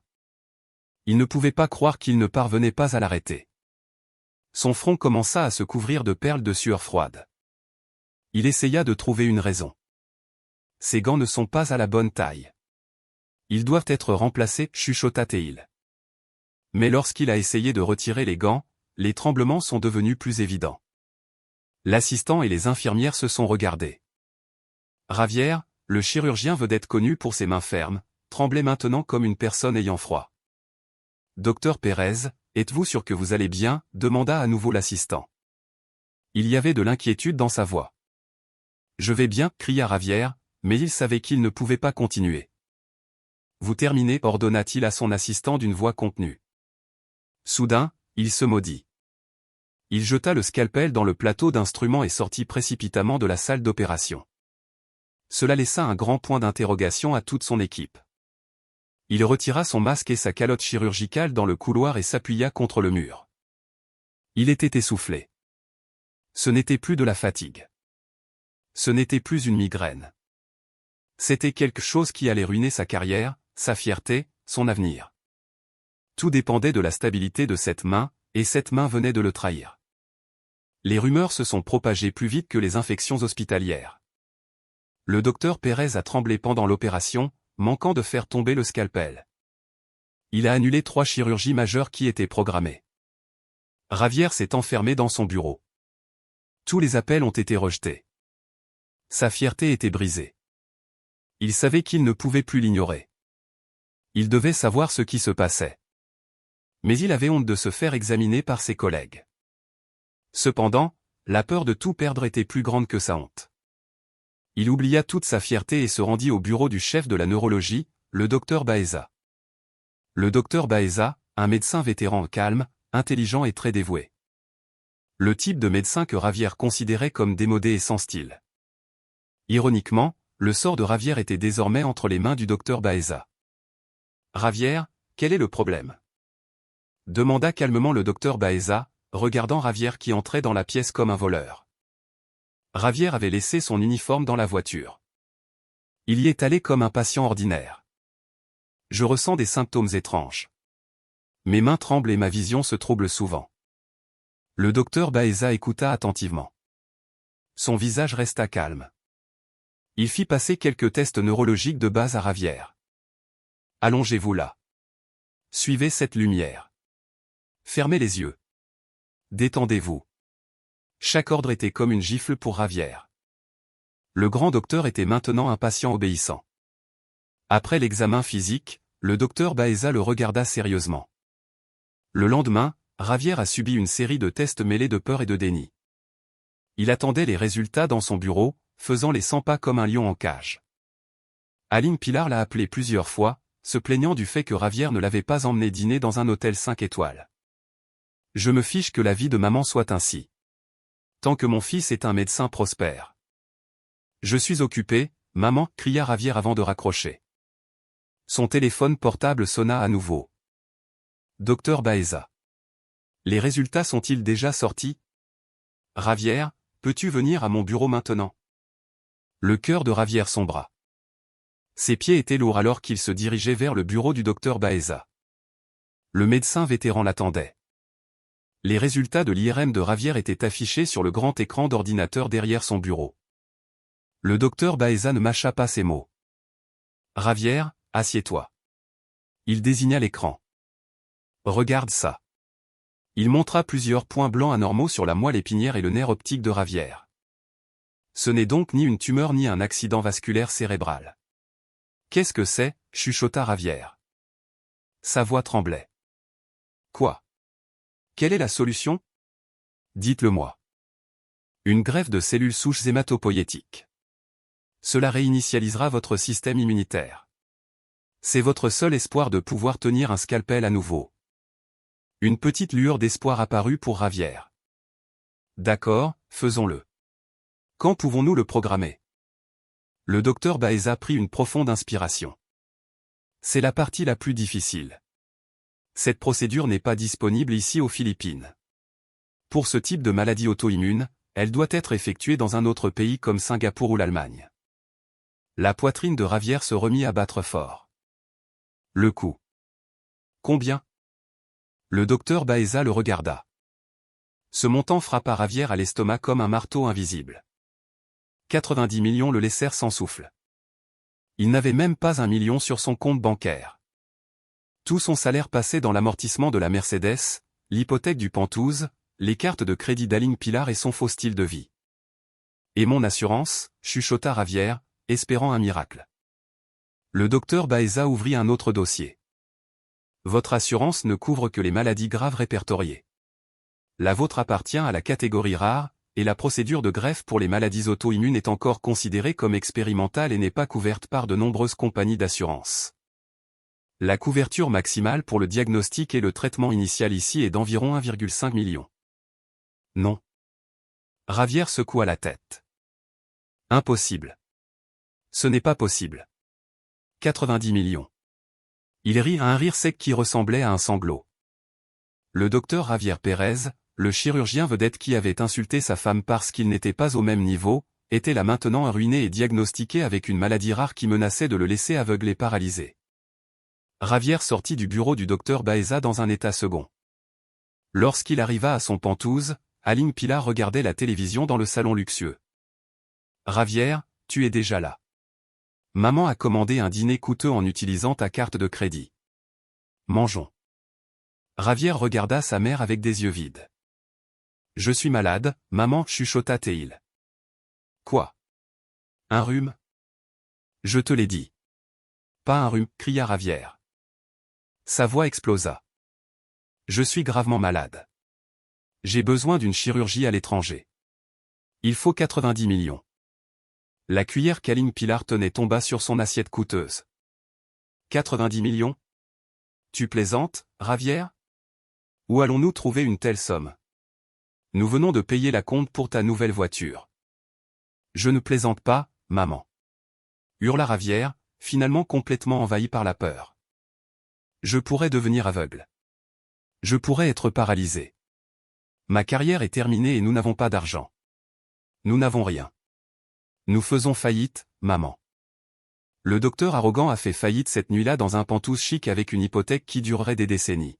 Il ne pouvait pas croire qu'il ne parvenait pas à l'arrêter. Son front commença à se couvrir de perles de sueur froide. Il essaya de trouver une raison. Ses gants ne sont pas à la bonne taille. Ils doivent être remplacés, chuchota Théil. Mais lorsqu'il a essayé de retirer les gants, les tremblements sont devenus plus évidents. L'assistant et les infirmières se sont regardés. Javier, le chirurgien vedette connu pour ses mains fermes, tremblait maintenant comme une personne ayant froid. Docteur Pérez, êtes-vous sûr que vous allez bien? Demanda à nouveau l'assistant. Il y avait de l'inquiétude dans sa voix. Je vais bien, cria Javier, mais il savait qu'il ne pouvait pas continuer. Vous terminez, ordonna-t-il à son assistant d'une voix contenue. Soudain, il se maudit. Il jeta le scalpel dans le plateau d'instruments et sortit précipitamment de la salle d'opération. Cela laissa un grand point d'interrogation à toute son équipe. Il retira son masque et sa calotte chirurgicale dans le couloir et s'appuya contre le mur. Il était essoufflé. Ce n'était plus de la fatigue. Ce n'était plus une migraine. C'était quelque chose qui allait ruiner sa carrière, sa fierté, son avenir. Tout dépendait de la stabilité de cette main, et cette main venait de le trahir. Les rumeurs se sont propagées plus vite que les infections hospitalières. Le docteur Pérez a tremblé pendant l'opération, manquant de faire tomber le scalpel. Il a annulé 3 chirurgies majeures qui étaient programmées. Javier s'est enfermé dans son bureau. Tous les appels ont été rejetés. Sa fierté était brisée. Il savait qu'il ne pouvait plus l'ignorer. Il devait savoir ce qui se passait. Mais il avait honte de se faire examiner par ses collègues. Cependant, la peur de tout perdre était plus grande que sa honte. Il oublia toute sa fierté et se rendit au bureau du chef de la neurologie, le docteur Baeza. Le docteur Baeza, un médecin vétéran calme, intelligent et très dévoué. Le type de médecin que Javier considérait comme démodé et sans style. Ironiquement, le sort de Javier était désormais entre les mains du docteur Baeza. Javier, quel est le problème? Demanda calmement le docteur Baeza, regardant Javier qui entrait dans la pièce comme un voleur. Javier avait laissé son uniforme dans la voiture. Il y est allé comme un patient ordinaire. Je ressens des symptômes étranges. Mes mains tremblent et ma vision se trouble souvent. Le docteur Baeza écouta attentivement. Son visage resta calme. Il fit passer quelques tests neurologiques de base à Javier. Allongez-vous là. Suivez cette lumière. Fermez les yeux. Détendez-vous. Chaque ordre était comme une gifle pour Javier. Le grand docteur était maintenant un patient obéissant. Après l'examen physique, le docteur Baeza le regarda sérieusement. Le lendemain, Javier a subi une série de tests mêlés de peur et de déni. Il attendait les résultats dans son bureau, faisant les 100 pas comme un lion en cage. Aline Pilar l'a appelé plusieurs fois, se plaignant du fait que Javier ne l'avait pas emmené dîner dans un hôtel 5 étoiles. Je me fiche que la vie de maman soit ainsi. Tant que mon fils est un médecin prospère. Je suis occupé, maman, cria Javier avant de raccrocher. Son téléphone portable sonna à nouveau. Docteur Baeza. Les résultats sont-ils déjà sortis? Javier, peux-tu venir à mon bureau maintenant? Le cœur de Javier sombra. Ses pieds étaient lourds alors qu'il se dirigeait vers le bureau du docteur Baeza. Le médecin vétéran l'attendait. Les résultats de l'IRM de Javier étaient affichés sur le grand écran d'ordinateur derrière son bureau. Le docteur Baeza ne mâcha pas ses mots. Javier, assieds-toi. Il désigna l'écran. Regarde ça. Il montra plusieurs points blancs anormaux sur la moelle épinière et le nerf optique de Javier. Ce n'est donc ni une tumeur ni un accident vasculaire cérébral. Qu'est-ce que c'est? Chuchota Javier. Sa voix tremblait. Quoi? Quelle est la solution? Dites-le-moi. Une greffe de cellules souches hématopoïétiques. Cela réinitialisera votre système immunitaire. C'est votre seul espoir de pouvoir tenir un scalpel à nouveau. Une petite lueur d'espoir apparut pour Javier. D'accord, faisons-le. Quand pouvons-nous le programmer? Le docteur Baeza prit une profonde inspiration. C'est la partie la plus difficile. Cette procédure n'est pas disponible ici aux Philippines. Pour ce type de maladie auto-immune, elle doit être effectuée dans un autre pays comme Singapour ou l'Allemagne. La poitrine de Javier se remit à battre fort. Le coût. Combien? Le docteur Baeza le regarda. Ce montant frappa Javier à l'estomac comme un marteau invisible. 90 millions le laissèrent sans souffle. Il n'avait même pas 1 million sur son compte bancaire. Tout son salaire passait dans l'amortissement de la Mercedes, l'hypothèque du Pantouse, les cartes de crédit d'Aline Pilar et son faux style de vie. Et mon assurance, chuchota Javier, espérant un miracle. Le docteur Baeza ouvrit un autre dossier. Votre assurance ne couvre que les maladies graves répertoriées. La vôtre appartient à la catégorie rare, et la procédure de greffe pour les maladies auto-immunes est encore considérée comme expérimentale et n'est pas couverte par de nombreuses compagnies d'assurance. La couverture maximale pour le diagnostic et le traitement initial ici est d'environ 1,5 million. Non. Javier secoua la tête. Impossible. Ce n'est pas possible. 90 millions. Il rit à un rire sec qui ressemblait à un sanglot. Le docteur Javier Pérez, le chirurgien vedette qui avait insulté sa femme parce qu'il n'était pas au même niveau, était là maintenant ruiné et diagnostiqué avec une maladie rare qui menaçait de le laisser aveugle et paralysé. Javier sortit du bureau du docteur Baeza dans un état second. Lorsqu'il arriva à son Pantouse, Aline Pilar regardait la télévision dans le salon luxueux. Javier, tu es déjà là. Maman a commandé un dîner coûteux en utilisant ta carte de crédit. Mangeons. Javier regarda sa mère avec des yeux vides. Je suis malade, maman, chuchota Théil. Quoi? Un rhume? Je te l'ai dit. Pas un rhume, cria Javier. Sa voix explosa. Je suis gravement malade. J'ai besoin d'une chirurgie à l'étranger. Il faut 90 millions. La cuillère qu'Aline Pilar tenait tomba sur son assiette coûteuse. 90 millions? Tu plaisantes, Javier? Où allons-nous trouver une telle somme? Nous venons de payer la compte pour ta nouvelle voiture. Je ne plaisante pas, maman. Hurla Javier, finalement complètement envahi par la peur. Je pourrais devenir aveugle. Je pourrais être paralysé. Ma carrière est terminée et nous n'avons pas d'argent. Nous n'avons rien. Nous faisons faillite, maman. Le docteur arrogant a fait faillite cette nuit-là dans un Pantouse chic avec une hypothèque qui durerait des décennies.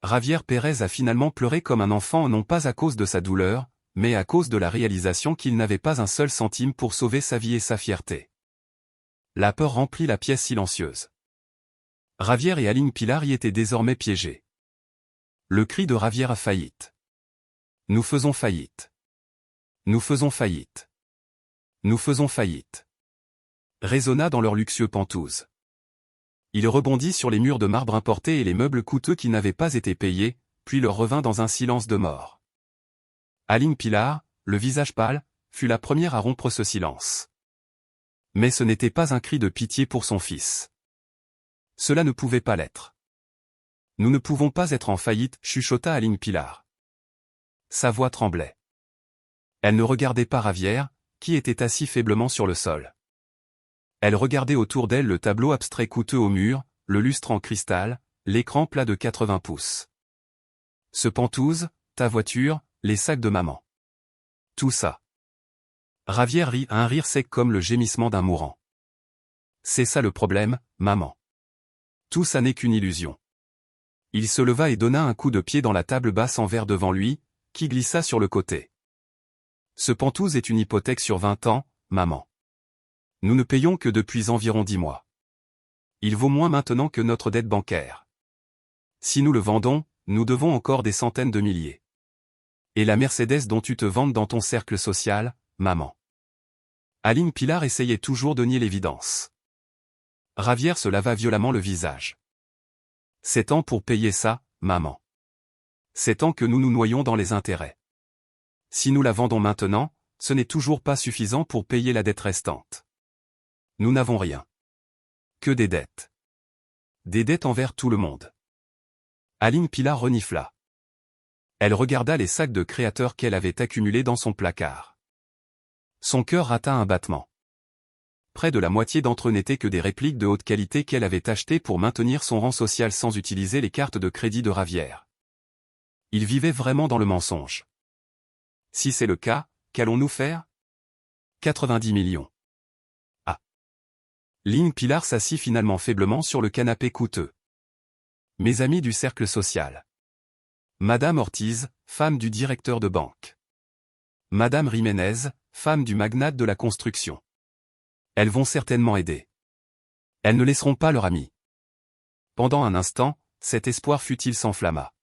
Javier Pérez a finalement pleuré comme un enfant non pas à cause de sa douleur, mais à cause de la réalisation qu'il n'avait pas un seul centime pour sauver sa vie et sa fierté. La peur remplit la pièce silencieuse. Javier et Aline Pilar y étaient désormais piégés. Le cri de Javier a faillite. Nous faisons faillite. Nous faisons faillite. Nous faisons faillite. Résonna dans leur luxueux Pantouse. Il rebondit sur les murs de marbre importés et les meubles coûteux qui n'avaient pas été payés, puis leur revint dans un silence de mort. Aline Pilar, le visage pâle, fut la première à rompre ce silence. Mais ce n'était pas un cri de pitié pour son fils. Cela ne pouvait pas l'être. Nous ne pouvons pas être en faillite, chuchota Aline Pilar. Sa voix tremblait. Elle ne regardait pas Javier, qui était assis faiblement sur le sol. Elle regardait autour d'elle le tableau abstrait coûteux au mur, le lustre en cristal, l'écran plat de 80 pouces. Ce Pantouse, ta voiture, les sacs de maman. Tout ça. Javier rit à un rire sec comme le gémissement d'un mourant. C'est ça le problème, maman. Tout ça n'est qu'une illusion. Il se leva et donna un coup de pied dans la table basse en verre devant lui, qui glissa sur le côté. Ce Pantouse est une hypothèque sur 20 ans, maman. Nous ne payons que depuis environ 10 mois. Il vaut moins maintenant que notre dette bancaire. Si nous le vendons, nous devons encore des centaines de milliers. Et la Mercedes dont tu te vantes dans ton cercle social, maman. Aline Pilar essayait toujours de nier l'évidence. Javier se lava violemment le visage. C'est temps pour payer ça, maman. C'est temps que nous nous noyions dans les intérêts. Si nous la vendons maintenant, ce n'est toujours pas suffisant pour payer la dette restante. Nous n'avons rien. Que des dettes. Des dettes envers tout le monde. Aline Pilar renifla. Elle regarda les sacs de créateurs qu'elle avait accumulés dans son placard. Son cœur rata un battement. Près de la moitié d'entre eux n'étaient que des répliques de haute qualité qu'elle avait achetées pour maintenir son rang social sans utiliser les cartes de crédit de Javier. Il vivait vraiment dans le mensonge. Si c'est le cas, qu'allons-nous faire? 90 millions. Ah. Ligne Pilar s'assit finalement faiblement sur le canapé coûteux. Mes amis du cercle social. Madame Ortiz, femme du directeur de banque. Madame Jiménez, femme du magnate de la construction. Elles vont certainement aider. Elles ne laisseront pas leur ami. Pendant un instant, cet espoir futile s'enflamma.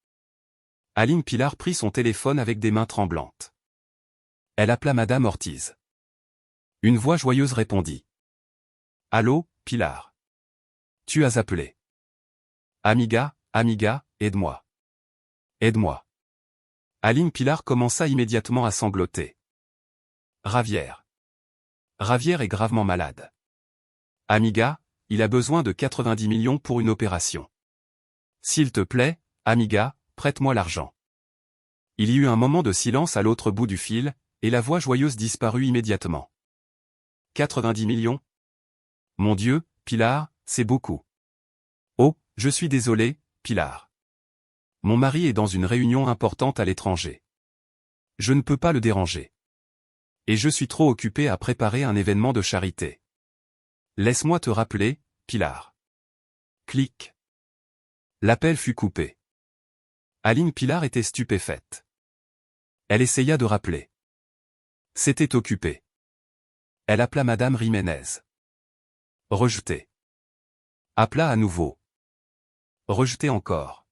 Aline Pilar prit son téléphone avec des mains tremblantes. Elle appela Madame Ortiz. Une voix joyeuse répondit. Allô, Pilar. Tu as appelé. Amiga, aide-moi. Aide-moi. Aline Pilar commença immédiatement à sangloter. Javier est gravement malade. Amiga, il a besoin de 90 millions pour une opération. S'il te plaît, Amiga, prête-moi l'argent. Il y eut un moment de silence à l'autre bout du fil, et la voix joyeuse disparut immédiatement. 90 millions? Mon Dieu, Pilar, c'est beaucoup. Oh, je suis désolé, Pilar. Mon mari est dans une réunion importante à l'étranger. Je ne peux pas le déranger. Et je suis trop occupé à préparer un événement de charité. Laisse-moi te rappeler, Pilar. Clic. L'appel fut coupé. Aline Pilar était stupéfaite. Elle essaya de rappeler. C'était occupé. Elle appela Madame Jiménez. Rejeté. Appela à nouveau. Rejeté encore.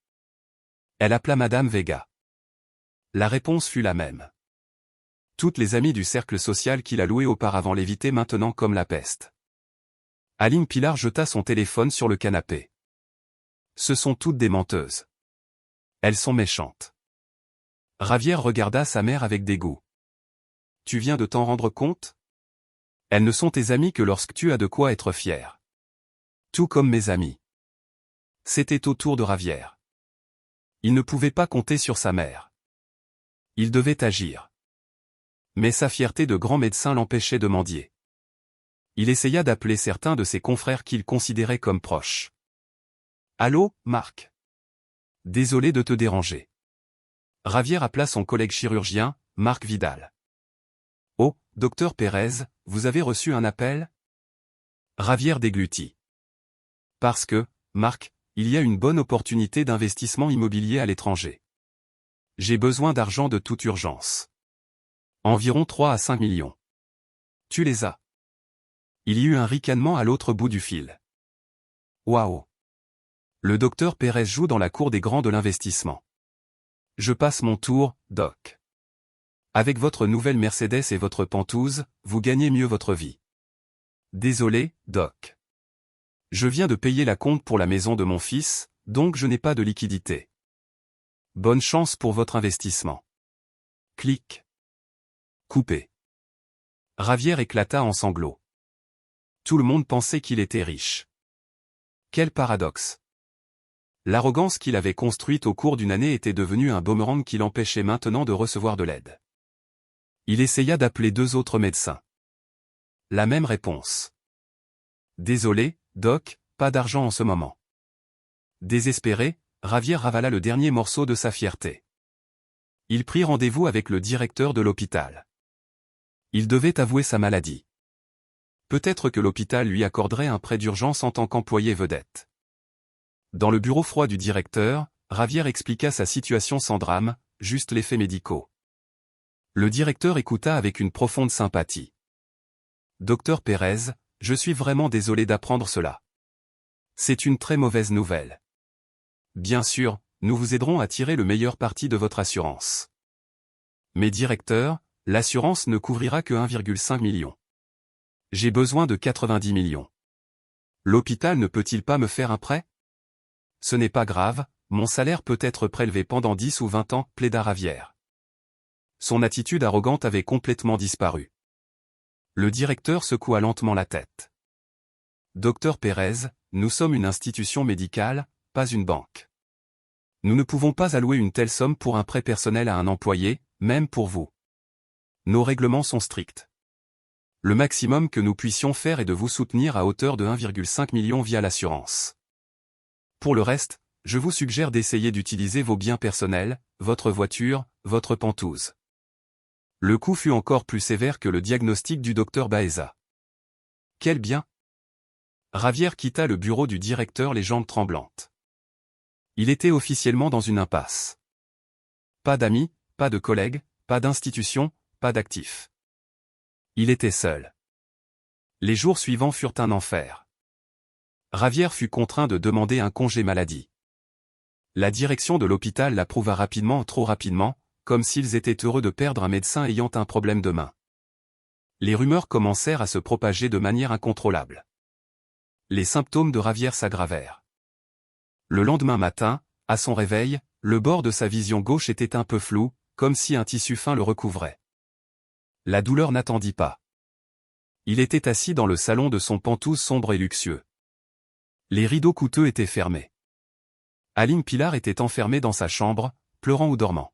Elle appela Madame Vega. La réponse fut la même. Toutes les amies du cercle social qu'il a loué auparavant l'évitaient maintenant comme la peste. Aline Pilar jeta son téléphone sur le canapé. Ce sont toutes des menteuses. Elles sont méchantes. Javier regarda sa mère avec dégoût. Tu viens de t'en rendre compte? Elles ne sont tes amies que lorsque tu as de quoi être fier. Tout comme mes amis. C'était au tour de Javier. Il ne pouvait pas compter sur sa mère. Il devait agir. Mais sa fierté de grand médecin l'empêchait de mendier. Il essaya d'appeler certains de ses confrères qu'il considérait comme proches. Allô, Marc? Désolé de te déranger. Javier appela son collègue chirurgien, Marc Vidal. Oh, docteur Pérez, vous avez reçu un appel? Javier déglutit. Parce que, Marc, il y a une bonne opportunité d'investissement immobilier à l'étranger. J'ai besoin d'argent de toute urgence. Environ 3 à 5 millions. Tu les as. Il y eut un ricanement à l'autre bout du fil. Waouh! Le docteur Pérez joue dans la cour des grands de l'investissement. Je passe mon tour, doc. Avec votre nouvelle Mercedes et votre pantouse, vous gagnez mieux votre vie. Désolé, doc. Je viens de payer la compte pour la maison de mon fils, donc je n'ai pas de liquidité. Bonne chance pour votre investissement. Clic. Coupé. Javier éclata en sanglots. Tout le monde pensait qu'il était riche. Quel paradoxe. L'arrogance qu'il avait construite au cours d'une année était devenue un boomerang qui l'empêchait maintenant de recevoir de l'aide. Il essaya d'appeler 2 autres médecins. La même réponse. Désolé, doc, pas d'argent en ce moment. Désespéré, Javier ravala le dernier morceau de sa fierté. Il prit rendez-vous avec le directeur de l'hôpital. Il devait avouer sa maladie. Peut-être que l'hôpital lui accorderait un prêt d'urgence en tant qu'employé vedette. Dans le bureau froid du directeur, Javier expliqua sa situation sans drame, juste les faits médicaux. Le directeur écouta avec une profonde sympathie. Docteur Pérez, je suis vraiment désolé d'apprendre cela. C'est une très mauvaise nouvelle. Bien sûr, nous vous aiderons à tirer le meilleur parti de votre assurance. Mais directeur, l'assurance ne couvrira que 1,5 million. J'ai besoin de 90 millions. L'hôpital ne peut-il pas me faire un prêt? Ce n'est pas grave, mon salaire peut être prélevé pendant 10 ou 20 ans, plaida Javier. Son attitude arrogante avait complètement disparu. Le directeur secoua lentement la tête. Docteur Pérez, nous sommes une institution médicale, pas une banque. Nous ne pouvons pas allouer une telle somme pour un prêt personnel à un employé, même pour vous. Nos règlements sont stricts. Le maximum que nous puissions faire est de vous soutenir à hauteur de 1,5 million via l'assurance. Pour le reste, je vous suggère d'essayer d'utiliser vos biens personnels, votre voiture, votre pantouse. Le coup fut encore plus sévère que le diagnostic du docteur Baeza. Quel bien! Javier quitta le bureau du directeur les jambes tremblantes. Il était officiellement dans une impasse. Pas d'amis, pas de collègues, pas d'institution, pas d'actifs. Il était seul. Les jours suivants furent un enfer. Javier fut contraint de demander un congé maladie. La direction de l'hôpital l'approuva rapidement, trop rapidement, comme s'ils étaient heureux de perdre un médecin ayant un problème de main. Les rumeurs commencèrent à se propager de manière incontrôlable. Les symptômes de Javier s'aggravèrent. Le lendemain matin, à son réveil, le bord de sa vision gauche était un peu flou, comme si un tissu fin le recouvrait. La douleur n'attendit pas. Il était assis dans le salon de son penthouse sombre et luxueux. Les rideaux coûteux étaient fermés. Aline Pilar était enfermée dans sa chambre, pleurant ou dormant.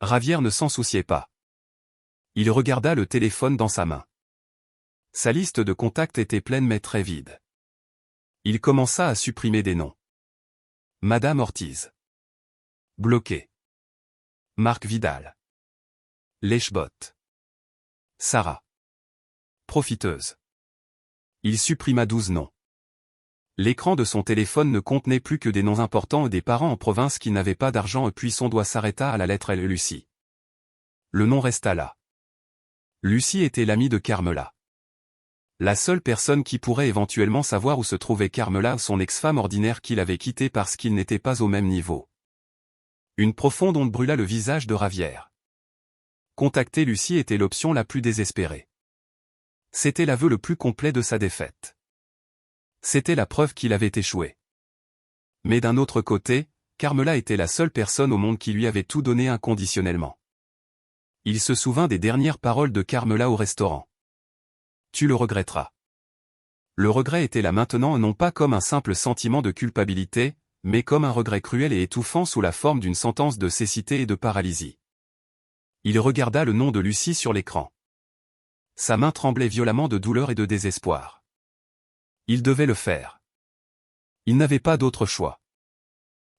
Javier ne s'en souciait pas. Il regarda le téléphone dans sa main. Sa liste de contacts était pleine mais très vide. Il commença à supprimer des noms. Madame Ortiz. Bloqué. Marc Vidal. Lèchebot. Sarah. Profiteuse. Il supprima 12 noms. L'écran de son téléphone ne contenait plus que des noms importants et des parents en province qui n'avaient pas d'argent, puis son doigt s'arrêta à la lettre L. Lucie. Le nom resta là. Lucie était l'amie de Carmela. La seule personne qui pourrait éventuellement savoir où se trouvait Carmela, son ex-femme ordinaire qu'il avait quittée parce qu'ils n'étaient pas au même niveau. Une profonde honte brûla le visage de Javier. Contacter Lucie était l'option la plus désespérée. C'était l'aveu le plus complet de sa défaite. C'était la preuve qu'il avait échoué. Mais d'un autre côté, Carmela était la seule personne au monde qui lui avait tout donné inconditionnellement. Il se souvint des dernières paroles de Carmela au restaurant. Tu le regretteras. Le regret était là maintenant non pas comme un simple sentiment de culpabilité, mais comme un regret cruel et étouffant sous la forme d'une sentence de cécité et de paralysie. Il regarda le nom de Lucie sur l'écran. Sa main tremblait violemment de douleur et de désespoir. Il devait le faire. Il n'avait pas d'autre choix.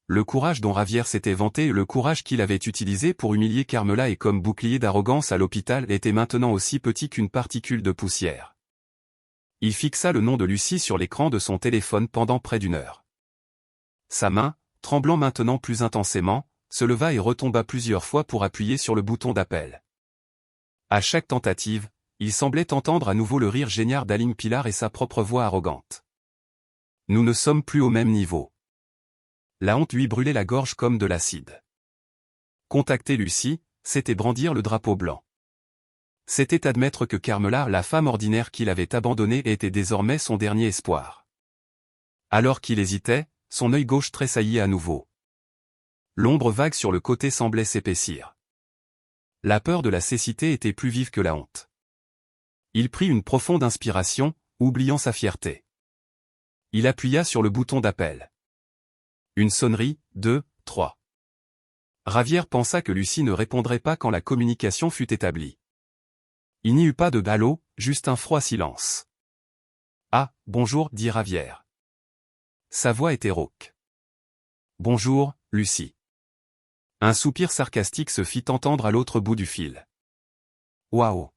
Le courage dont Javier s'était vanté et le courage qu'il avait utilisé pour humilier Carmela et comme bouclier d'arrogance à l'hôpital était maintenant aussi petit qu'une particule de poussière. Il fixa le nom de Lucie sur l'écran de son téléphone pendant près d'une heure. Sa main, tremblant maintenant plus intensément, se leva et retomba plusieurs fois pour appuyer sur le bouton d'appel. À chaque tentative, il semblait entendre à nouveau le rire génial d'Aline Pilar et sa propre voix arrogante. Nous ne sommes plus au même niveau. La honte lui brûlait la gorge comme de l'acide. Contacter Lucie, c'était brandir le drapeau blanc. C'était admettre que Carmela, la femme ordinaire qu'il avait abandonnée, était désormais son dernier espoir. Alors qu'il hésitait, son œil gauche tressaillit à nouveau. L'ombre vague sur le côté semblait s'épaissir. La peur de la cécité était plus vive que la honte. Il prit une profonde inspiration, oubliant sa fierté. Il appuya sur le bouton d'appel. Une sonnerie, 2, 3. Javier pensa que Lucie ne répondrait pas quand la communication fut établie. Il n'y eut pas de allô, juste un froid silence. Ah, bonjour, dit Javier. Sa voix était rauque. Bonjour, Lucie. Un soupir sarcastique se fit entendre à l'autre bout du fil. Waouh.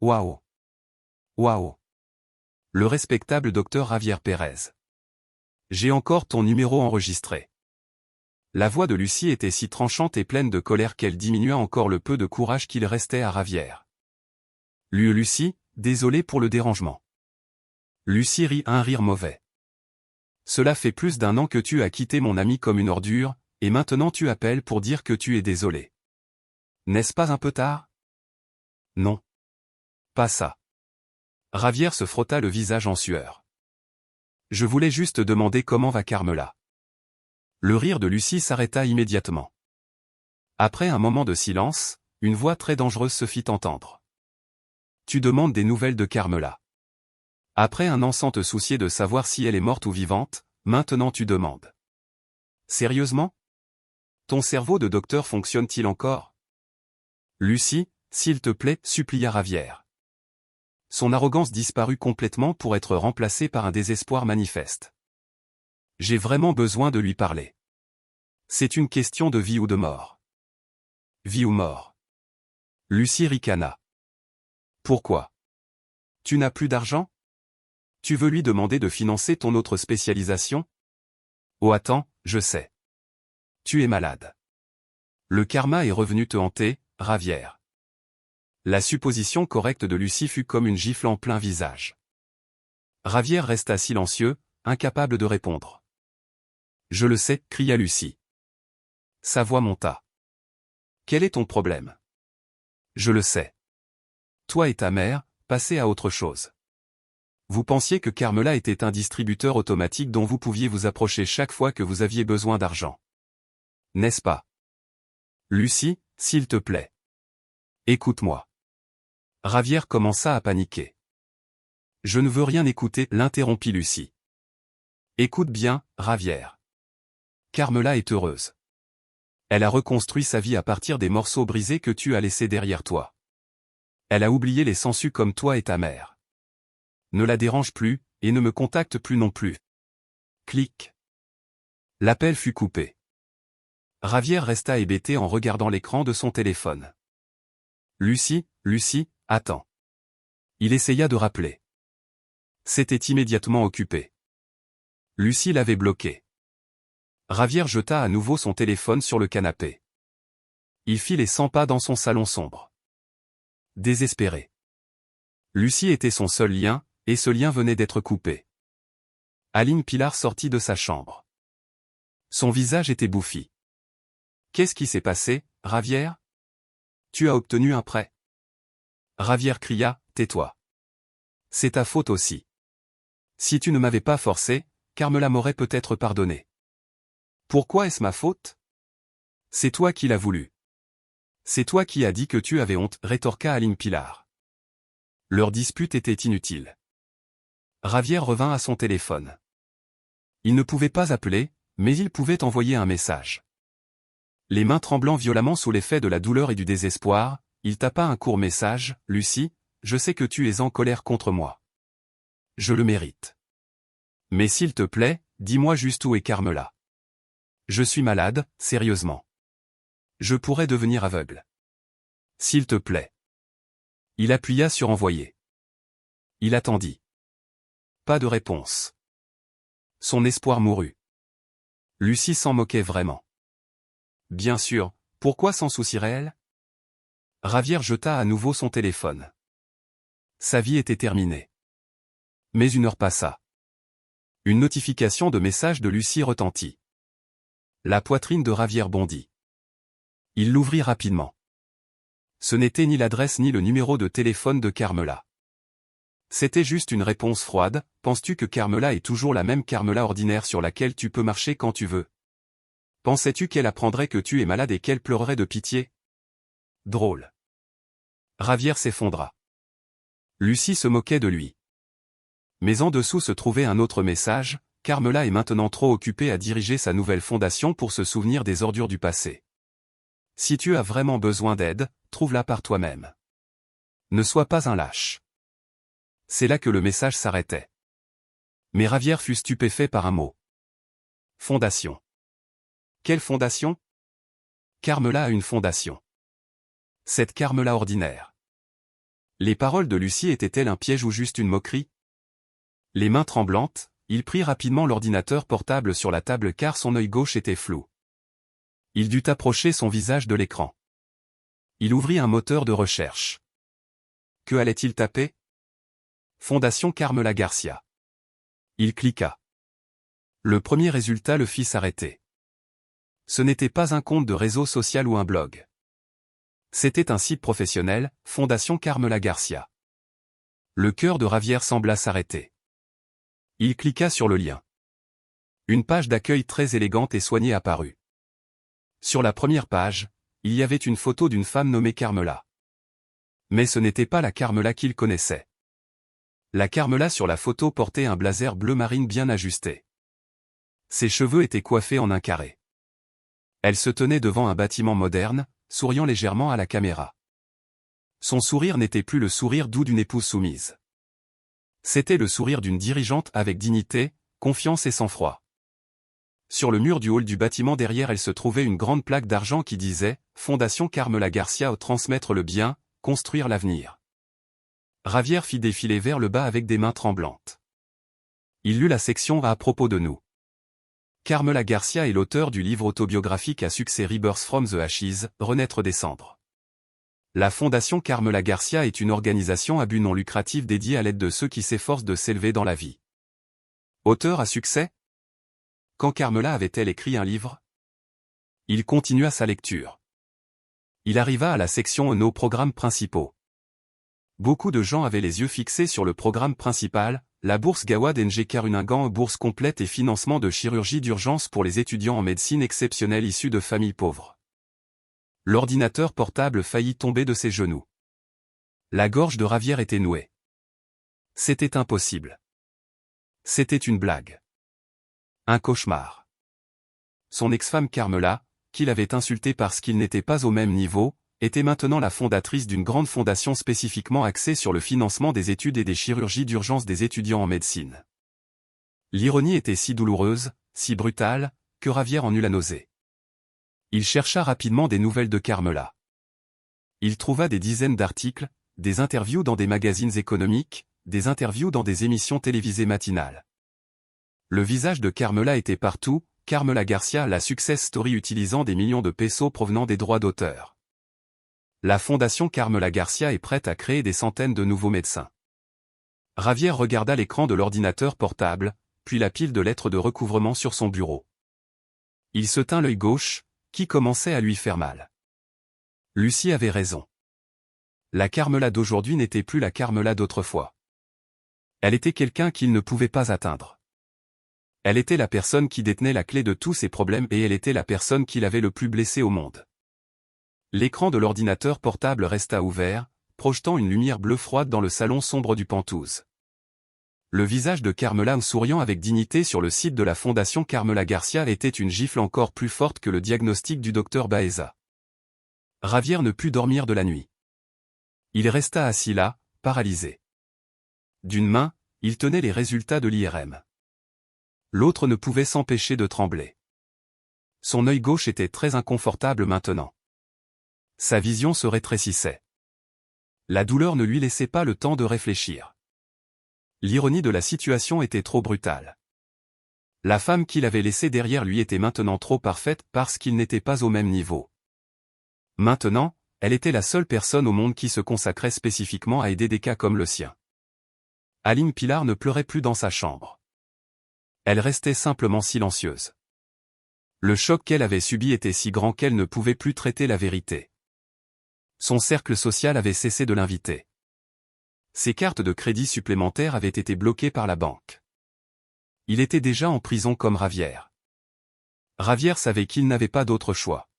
Waouh. Waouh. Le respectable docteur Javier Pérez. J'ai encore ton numéro enregistré. La voix de Lucie était si tranchante et pleine de colère qu'elle diminua encore le peu de courage qu'il restait à Javier. Lucie, désolé pour le dérangement. Lucie rit un rire mauvais. Cela fait plus d'1 an que tu as quitté mon ami comme une ordure, et maintenant tu appelles pour dire que tu es désolé. N'est-ce pas un peu tard? Non. Pas ça. Javier se frotta le visage en sueur. Je voulais juste demander comment va Carmela. Le rire de Lucie s'arrêta immédiatement. Après un moment de silence, une voix très dangereuse se fit entendre. Tu demandes des nouvelles de Carmela. Après un an sans te soucier de savoir si elle est morte ou vivante, maintenant tu demandes. Sérieusement? Ton cerveau de docteur fonctionne-t-il encore? Lucie, s'il te plaît, supplia Javier. Son arrogance disparut complètement pour être remplacée par un désespoir manifeste. J'ai vraiment besoin de lui parler. C'est une question de vie ou de mort. Vie ou mort. Lucie ricana. Pourquoi? Tu n'as plus d'argent? Tu veux lui demander de financer ton autre spécialisation? Oh attends, je sais. Tu es malade. Le karma est revenu te hanter, Ravière. La supposition correcte de Lucie fut comme une gifle en plein visage. Ravière resta silencieux, incapable de répondre. Je le sais, cria Lucie. Sa voix monta. Quel est ton problème? Je le sais. Toi et ta mère, passez à autre chose. Vous pensiez que Carmela était un distributeur automatique dont vous pouviez vous approcher chaque fois que vous aviez besoin d'argent. N'est-ce pas? Lucie, s'il te plaît. Écoute-moi. Ravière commença à paniquer. Je ne veux rien écouter, l'interrompit Lucie. Écoute bien, Ravière. Carmela est heureuse. Elle a reconstruit sa vie à partir des morceaux brisés que tu as laissés derrière toi. Elle a oublié les sangsues comme toi et ta mère. Ne la dérange plus, et ne me contacte plus non plus. Clic. L'appel fut coupé. Ravière resta hébétée en regardant l'écran de son téléphone. Lucie, attends. Il essaya de rappeler. C'était immédiatement occupé. Lucie l'avait bloqué. Ravière jeta à nouveau son téléphone sur le canapé. Il fit les 100 pas dans son salon sombre. Désespéré. Lucie était son seul lien, et ce lien venait d'être coupé. Aline Pilar sortit de sa chambre. Son visage était bouffi. Qu'est-ce qui s'est passé, Ravière? Tu as obtenu un prêt. Ravière cria, tais-toi. C'est ta faute aussi. Si tu ne m'avais pas forcé, Carmela m'aurait peut-être pardonné. Pourquoi est-ce ma faute? C'est toi qui l'as voulu. C'est toi qui as dit que tu avais honte, rétorqua Aline Pilar. Leur dispute était inutile. Ravière revint à son téléphone. Il ne pouvait pas appeler, mais il pouvait envoyer un message. Les mains tremblant violemment sous l'effet de la douleur et du désespoir, il tapa un court message, « Lucie, je sais que tu es en colère contre moi. Je le mérite. Mais s'il te plaît, dis-moi juste où est Carmela. Je suis malade, sérieusement. Je pourrais devenir aveugle. S'il te plaît. » Il appuya sur envoyer. Il attendit. Pas de réponse. Son espoir mourut. Lucie s'en moquait vraiment. Bien sûr, pourquoi s'en soucierait-elle? Ravière jeta à nouveau son téléphone. Sa vie était terminée. Mais une heure passa. Une notification de message de Lucie retentit. La poitrine de Ravière bondit. Il l'ouvrit rapidement. Ce n'était ni l'adresse ni le numéro de téléphone de Carmela. C'était juste une réponse froide, « Penses-tu que Carmela est toujours la même Carmela ordinaire sur laquelle tu peux marcher quand tu veux? Pensais-tu qu'elle apprendrait que tu es malade et qu'elle pleurerait de pitié? Drôle. » Ravière s'effondra. Lucie se moquait de lui. Mais en dessous se trouvait un autre message, « Carmela est maintenant trop occupée à diriger sa nouvelle fondation pour se souvenir des ordures du passé. Si tu as vraiment besoin d'aide, trouve-la par toi-même. Ne sois pas un lâche. » C'est là que le message s'arrêtait. Mais Ravière fut stupéfait par un mot. Fondation. Quelle fondation? Carmela a une fondation. Cette Carmela ordinaire. Les paroles de Lucie étaient-elles un piège ou juste une moquerie? Les mains tremblantes, il prit rapidement l'ordinateur portable sur la table car son œil gauche était flou. Il dut approcher son visage de l'écran. Il ouvrit un moteur de recherche. Que allait-il taper? Fondation Carmela Garcia. Il cliqua. Le premier résultat le fit s'arrêter. Ce n'était pas un compte de réseau social ou un blog. C'était un site professionnel, Fondation Carmela Garcia. Le cœur de Ravière sembla s'arrêter. Il cliqua sur le lien. Une page d'accueil très élégante et soignée apparut. Sur la première page, il y avait une photo d'une femme nommée Carmela. Mais ce n'était pas la Carmela qu'il connaissait. La Carmela sur la photo portait un blazer bleu marine bien ajusté. Ses cheveux étaient coiffés en un carré. Elle se tenait devant un bâtiment moderne, souriant légèrement à la caméra. Son sourire n'était plus le sourire doux d'une épouse soumise. C'était le sourire d'une dirigeante avec dignité, confiance et sang-froid. Sur le mur du hall du bâtiment derrière elle se trouvait une grande plaque d'argent qui disait « Fondation Carmela Garcia, transmettre le bien, construire l'avenir ». Javier fit défiler vers le bas avec des mains tremblantes. Il lut la section à propos de nous. Carmela Garcia est l'auteur du livre autobiographique à succès Rebirth from the Ashes, Renaître des cendres. La Fondation Carmela Garcia est une organisation à but non lucratif dédiée à l'aide de ceux qui s'efforcent de s'élever dans la vie. Auteur à succès? Quand Carmela avait-elle écrit un livre? Il continua sa lecture. Il arriva à la section Nos programmes principaux. Beaucoup de gens avaient les yeux fixés sur le programme principal, la bourse Gawad NG Karuningan, bourse complète et financement de chirurgie d'urgence pour les étudiants en médecine exceptionnelle issus de familles pauvres. L'ordinateur portable faillit tomber de ses genoux. La gorge de Javier était nouée. C'était impossible. C'était une blague. Un cauchemar. Son ex-femme Carmela, qu'il avait insultée parce qu'ils n'étaient pas au même niveau, était maintenant la fondatrice d'une grande fondation spécifiquement axée sur le financement des études et des chirurgies d'urgence des étudiants en médecine. L'ironie était si douloureuse, si brutale, que Javier en eut la nausée. Il chercha rapidement des nouvelles de Carmela. Il trouva des dizaines d'articles, des interviews dans des magazines économiques, des interviews dans des émissions télévisées matinales. Le visage de Carmela était partout, Carmela Garcia, la success story utilisant des millions de pesos provenant des droits d'auteur. La fondation Carmela Garcia est prête à créer des centaines de nouveaux médecins. Javier regarda l'écran de l'ordinateur portable, puis la pile de lettres de recouvrement sur son bureau. Il se tint l'œil gauche, qui commençait à lui faire mal. Lucie avait raison. La Carmela d'aujourd'hui n'était plus la Carmela d'autrefois. Elle était quelqu'un qu'il ne pouvait pas atteindre. Elle était la personne qui détenait la clé de tous ses problèmes et elle était la personne qui l'avait le plus blessé au monde. L'écran de l'ordinateur portable resta ouvert, projetant une lumière bleue froide dans le salon sombre du Penthouse. Le visage de Carmela souriant avec dignité sur le site de la Fondation Carmela Garcia était une gifle encore plus forte que le diagnostic du docteur Baeza. Javier ne put dormir de la nuit. Il resta assis là, paralysé. D'une main, il tenait les résultats de l'IRM. L'autre ne pouvait s'empêcher de trembler. Son œil gauche était très inconfortable maintenant. Sa vision se rétrécissait. La douleur ne lui laissait pas le temps de réfléchir. L'ironie de la situation était trop brutale. La femme qu'il avait laissée derrière lui était maintenant trop parfaite parce qu'il n'était pas au même niveau. Maintenant, elle était la seule personne au monde qui se consacrait spécifiquement à aider des cas comme le sien. Aline Pilar ne pleurait plus dans sa chambre. Elle restait simplement silencieuse. Le choc qu'elle avait subi était si grand qu'elle ne pouvait plus traiter la vérité. Son cercle social avait cessé de l'inviter. Ses cartes de crédit supplémentaires avaient été bloquées par la banque. Il était déjà en prison comme Javier. Javier savait qu'il n'avait pas d'autre choix.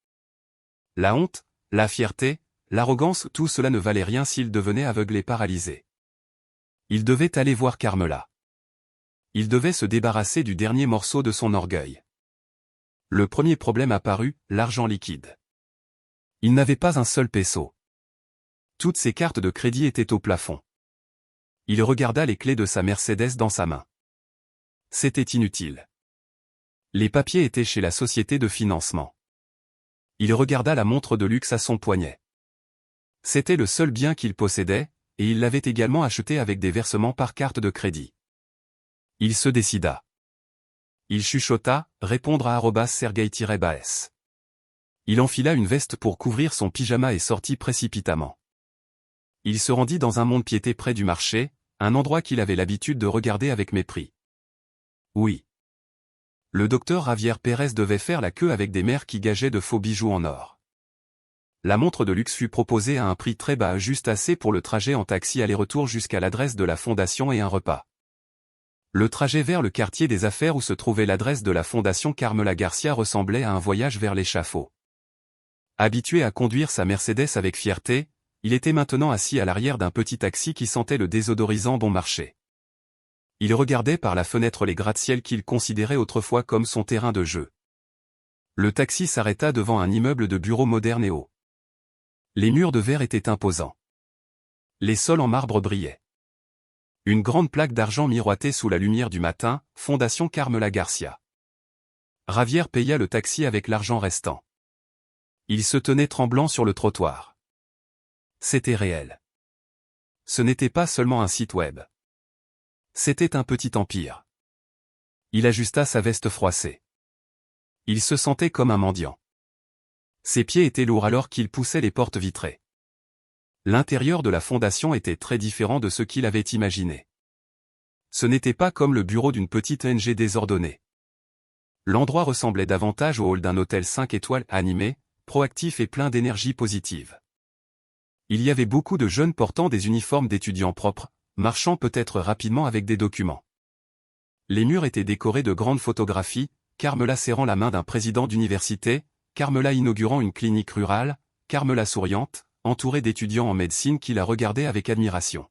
La honte, la fierté, l'arrogance, tout cela ne valait rien s'il devenait aveugle et paralysé. Il devait aller voir Carmela. Il devait se débarrasser du dernier morceau de son orgueil. Le premier problème apparut, l'argent liquide. Il n'avait pas un seul peso. Toutes ses cartes de crédit étaient au plafond. Il regarda les clés de sa Mercedes dans sa main. C'était inutile. Les papiers étaient chez la société de financement. Il regarda la montre de luxe à son poignet. C'était le seul bien qu'il possédait, et il l'avait également acheté avec des versements par carte de crédit. Il se décida. Il chuchota, répondre à @sergei-baes. Il enfila une veste pour couvrir son pyjama et sortit précipitamment. Il se rendit dans un mont-de-piété près du marché, un endroit qu'il avait l'habitude de regarder avec mépris. Oui. Le docteur Javier Pérez devait faire la queue avec des mères qui gageaient de faux bijoux en or. La montre de luxe fut proposée à un prix très bas, juste assez pour le trajet en taxi aller-retour jusqu'à l'adresse de la fondation et un repas. Le trajet vers le quartier des affaires où se trouvait l'adresse de la Fondation Carmela Garcia ressemblait à un voyage vers l'échafaud. Habitué à conduire sa Mercedes avec fierté, il était maintenant assis à l'arrière d'un petit taxi qui sentait le désodorisant bon marché. Il regardait par la fenêtre les gratte-ciel qu'il considérait autrefois comme son terrain de jeu. Le taxi s'arrêta devant un immeuble de bureaux moderne et haut. Les murs de verre étaient imposants. Les sols en marbre brillaient. Une grande plaque d'argent miroitait sous la lumière du matin, Fondation Carmela Garcia. Javier paya le taxi avec l'argent restant. Il se tenait tremblant sur le trottoir. C'était réel. Ce n'était pas seulement un site web. C'était un petit empire. Il ajusta sa veste froissée. Il se sentait comme un mendiant. Ses pieds étaient lourds alors qu'il poussait les portes vitrées. L'intérieur de la fondation était très différent de ce qu'il avait imaginé. Ce n'était pas comme le bureau d'une petite ONG désordonnée. L'endroit ressemblait davantage au hall d'un hôtel 5 étoiles animé, proactif et plein d'énergie positive. Il y avait beaucoup de jeunes portant des uniformes d'étudiants propres, marchant peut-être rapidement avec des documents. Les murs étaient décorés de grandes photographies, Carmela serrant la main d'un président d'université, Carmela inaugurant une clinique rurale, Carmela souriante, entourée d'étudiants en médecine qui la regardaient avec admiration.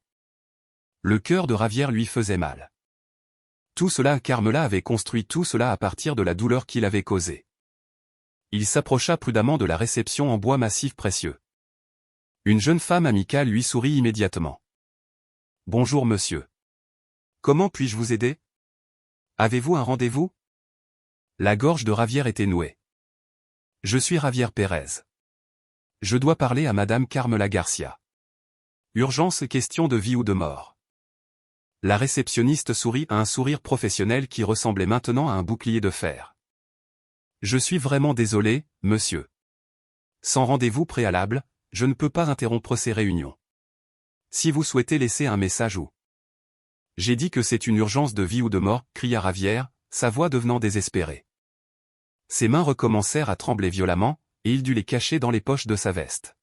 Le cœur de Javier lui faisait mal. Tout cela, Carmela avait construit tout cela à partir de la douleur qu'il avait causée. Il s'approcha prudemment de la réception en bois massif précieux. Une jeune femme amicale lui sourit immédiatement. « Bonjour monsieur. Comment puis-je vous aider? Avez-vous un rendez-vous » La gorge de Javier était nouée. « Je suis Javier Pérez. Je dois parler à madame Carmela Garcia. Urgence, question de vie ou de mort. » La réceptionniste sourit à un sourire professionnel qui ressemblait maintenant à un bouclier de fer. « Je suis vraiment désolé, monsieur. Sans rendez-vous préalable, je ne peux pas interrompre ces réunions. Si vous souhaitez laisser un message ou... » « J'ai dit que c'est une urgence de vie ou de mort, » cria Javier, sa voix devenant désespérée. Ses mains recommencèrent à trembler violemment, et il dut les cacher dans les poches de sa veste.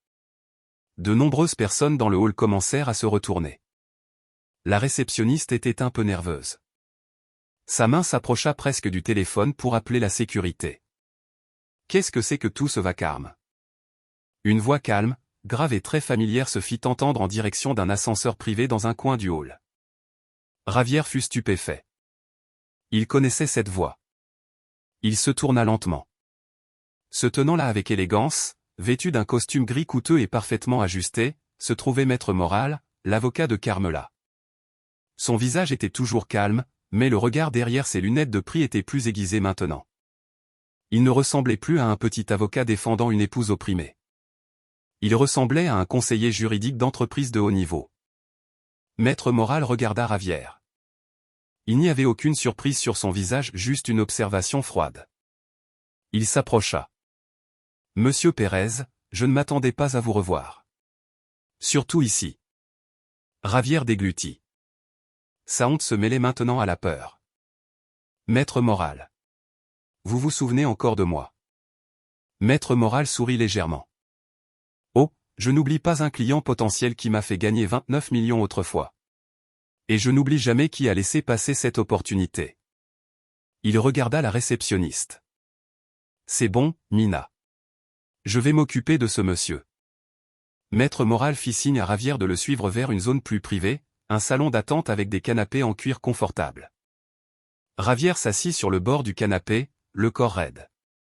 De nombreuses personnes dans le hall commencèrent à se retourner. La réceptionniste était un peu nerveuse. Sa main s'approcha presque du téléphone pour appeler la sécurité. Qu'est-ce que c'est que tout ce vacarme? Une voix calme, grave et très familière se fit entendre en direction d'un ascenseur privé dans un coin du hall. Javier fut stupéfait. Il connaissait cette voix. Il se tourna lentement. Se tenant là avec élégance, vêtu d'un costume gris coûteux et parfaitement ajusté, se trouvait Maître Moral, l'avocat de Carmela. Son visage était toujours calme, mais le regard derrière ses lunettes de prix était plus aiguisé maintenant. Il ne ressemblait plus à un petit avocat défendant une épouse opprimée. Il ressemblait à un conseiller juridique d'entreprise de haut niveau. Maître Moral regarda Javier. Il n'y avait aucune surprise sur son visage, juste une observation froide. Il s'approcha. « Monsieur Pérez, je ne m'attendais pas à vous revoir. Surtout ici. » Javier déglutit. Sa honte se mêlait maintenant à la peur. « Maître Moral. Vous vous souvenez encore de moi ?» Maître Moral sourit légèrement. « Oh, je n'oublie pas un client potentiel qui m'a fait gagner 29 millions autrefois. Et je n'oublie jamais qui a laissé passer cette opportunité. » Il regarda la réceptionniste. « C'est bon, Mina. Je vais m'occuper de ce monsieur. » Maître Moral fit signe à Javier de le suivre vers une zone plus privée, un salon d'attente avec des canapés en cuir confortable. Javier s'assit sur le bord du canapé, le corps raide.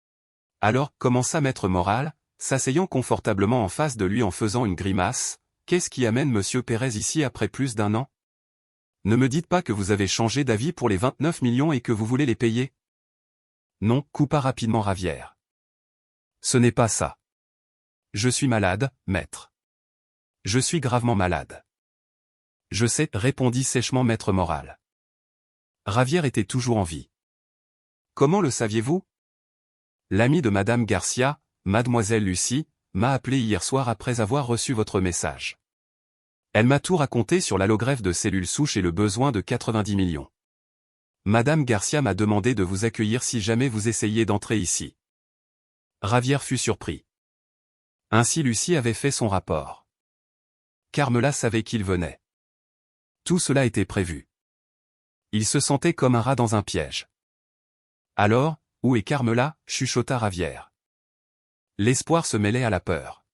« Alors, commença Maître Moral, s'asseyant confortablement en face de lui en faisant une grimace, « Qu'est-ce qui amène monsieur Pérez ici après plus d'1 an? Ne me dites pas que vous avez changé d'avis pour les 29 millions et que vous voulez les payer? » Non, coupa rapidement Javier. Ce n'est pas ça. Je suis malade, maître. Je suis gravement malade. Je sais, répondit sèchement Maître Moral. Javier était toujours en vie. Comment le saviez-vous? L'ami de Madame Garcia, Mademoiselle Lucie, m'a appelé hier soir après avoir reçu votre message. Elle m'a tout raconté sur l'allogreffe de cellules souches et le besoin de 90 millions. Madame Garcia m'a demandé de vous accueillir si jamais vous essayiez d'entrer ici. Javier fut surpris. Ainsi Lucie avait fait son rapport. Carmela savait qu'il venait. Tout cela était prévu. Il se sentait comme un rat dans un piège. Alors, où est Carmela? Chuchota Javier. L'espoir se mêlait à la peur.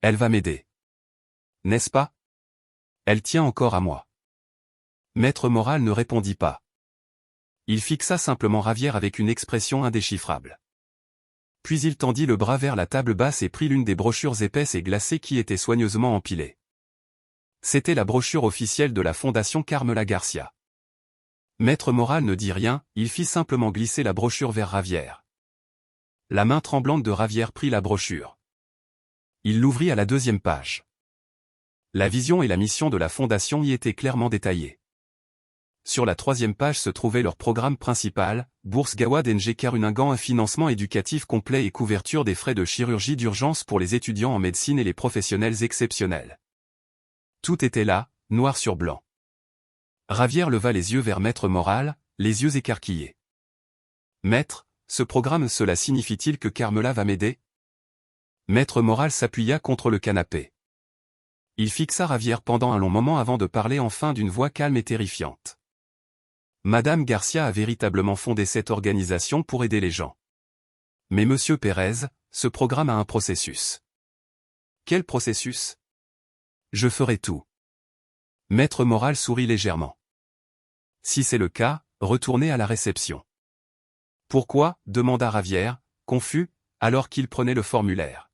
Elle va m'aider. N'est-ce pas? Elle tient encore à moi. Maître Moral ne répondit pas. Il fixa simplement Javier avec une expression indéchiffrable. Puis il tendit le bras vers la table basse et prit l'une des brochures épaisses et glacées qui étaient soigneusement empilées. C'était la brochure officielle de la Fondation Carmela Garcia. Maître Moral ne dit rien, il fit simplement glisser la brochure vers Ravière. La main tremblante de Ravière prit la brochure. Il l'ouvrit à la 2e page. La vision et la mission de la Fondation y étaient clairement détaillées. Sur la 3e page se trouvait leur programme principal, Bourse Gawad NG Karunangan, un financement éducatif complet et couverture des frais de chirurgie d'urgence pour les étudiants en médecine et les professionnels exceptionnels. Tout était là, noir sur blanc. Ravière leva les yeux vers Maître Moral, les yeux écarquillés. Maître, ce programme, cela signifie-t-il que Carmela va m'aider? Maître Moral s'appuya contre le canapé. Il fixa Ravière pendant un long moment avant de parler enfin d'une voix calme et terrifiante. Madame Garcia a véritablement fondé cette organisation pour aider les gens. Mais Monsieur Pérez, ce programme a un processus. Quel processus? Je ferai tout. Maître Moral sourit légèrement. Si c'est le cas, retournez à la réception. Pourquoi? Demanda Ravière, confus, alors qu'il prenait le formulaire.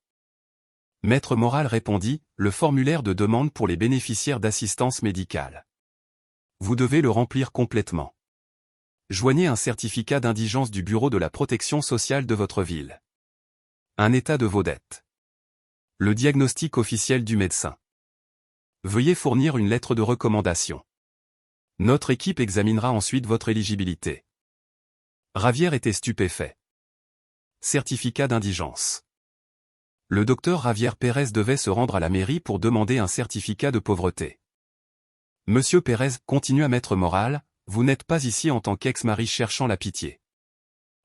Maître Moral répondit, le formulaire de demande pour les bénéficiaires d'assistance médicale. Vous devez le remplir complètement. Joignez un certificat d'indigence du Bureau de la protection sociale de votre ville. Un état de vos dettes. Le diagnostic officiel du médecin. Veuillez fournir une lettre de recommandation. Notre équipe examinera ensuite votre éligibilité. Ravière était stupéfait. Certificat d'indigence. Le docteur Ravière Pérez devait se rendre à la mairie pour demander un certificat de pauvreté. Monsieur Pérez, continua Maître Moral, vous n'êtes pas ici en tant qu'ex-mari cherchant la pitié.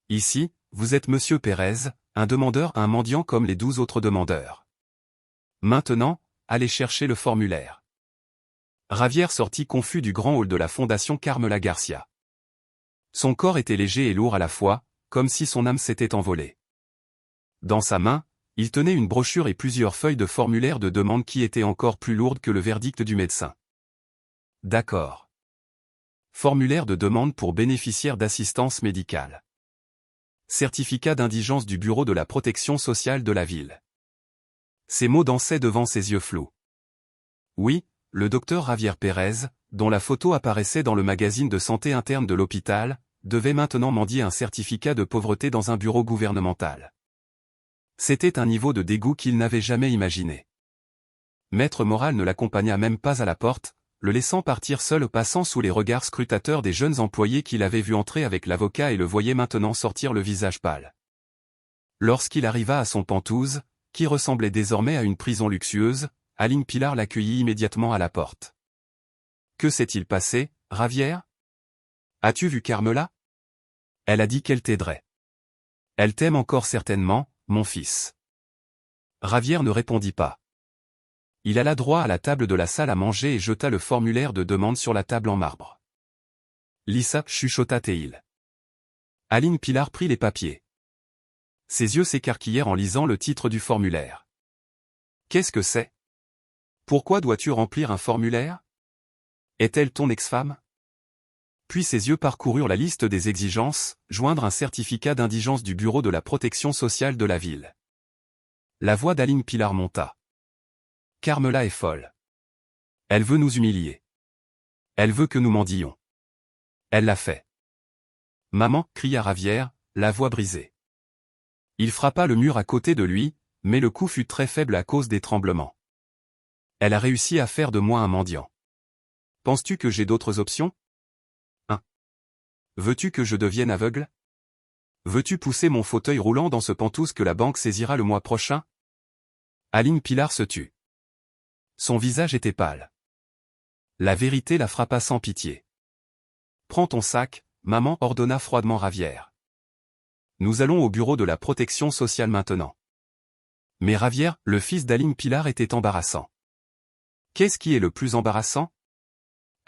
Ici, vous êtes Monsieur Pérez, un demandeur, un mendiant comme les 12 autres demandeurs. Maintenant, allez chercher le formulaire. Ravière sortit confus du grand hall de la Fondation Carmela Garcia. Son corps était léger et lourd à la fois, comme si son âme s'était envolée. Dans sa main, il tenait une brochure et plusieurs feuilles de formulaire de demande qui étaient encore plus lourdes que le verdict du médecin. D'accord. Formulaire de demande pour bénéficiaires d'assistance médicale. Certificat d'indigence du Bureau de la protection sociale de la ville. Ces mots dansaient devant ses yeux flous. Oui, le docteur Ravière Pérez, dont la photo apparaissait dans le magazine de santé interne de l'hôpital, devait maintenant mendier un certificat de pauvreté dans un bureau gouvernemental. C'était un niveau de dégoût qu'il n'avait jamais imaginé. Maître Moral ne l'accompagna même pas à la porte, le laissant partir seul passant sous les regards scrutateurs des jeunes employés qu'il avait vu entrer avec l'avocat et le voyait maintenant sortir le visage pâle. Lorsqu'il arriva à son Penthouse, qui ressemblait désormais à une prison luxueuse, Aline Pilar l'accueillit immédiatement à la porte. Que s'est-il passé, Ravière? As-tu vu Carmela? Elle a dit qu'elle t'aiderait. Elle t'aime encore certainement, mon fils. Ravière ne répondit pas. Il alla droit à la table de la salle à manger et jeta le formulaire de demande sur la table en marbre. Lisa, chuchota-t-il. Aline Pilar prit les papiers. Ses yeux s'écarquillèrent en lisant le titre du formulaire. Qu'est-ce que c'est? Pourquoi dois-tu remplir un formulaire? Est-elle ton ex-femme? Puis ses yeux parcoururent la liste des exigences, joindre un certificat d'indigence du Bureau de la protection sociale de la ville. La voix d'Aline Pilar monta. Carmela est folle. Elle veut nous humilier. Elle veut que nous mendions. Elle l'a fait. Maman, cria Ravière, la voix brisée. Il frappa le mur à côté de lui, mais le coup fut très faible à cause des tremblements. Elle a réussi à faire de moi un mendiant. Penses-tu que j'ai d'autres options? Veux-tu que je devienne aveugle? Veux-tu pousser mon fauteuil roulant dans ce Penthouse que la banque saisira le mois prochain? Aline Pilar se tut. Son visage était pâle. La vérité la frappa sans pitié. Prends ton sac, maman, ordonna froidement Ravière. Nous allons au bureau de la protection sociale maintenant. Mais Ravière, le fils d'Aline Pilar, était embarrassant. Qu'est-ce qui est le plus embarrassant?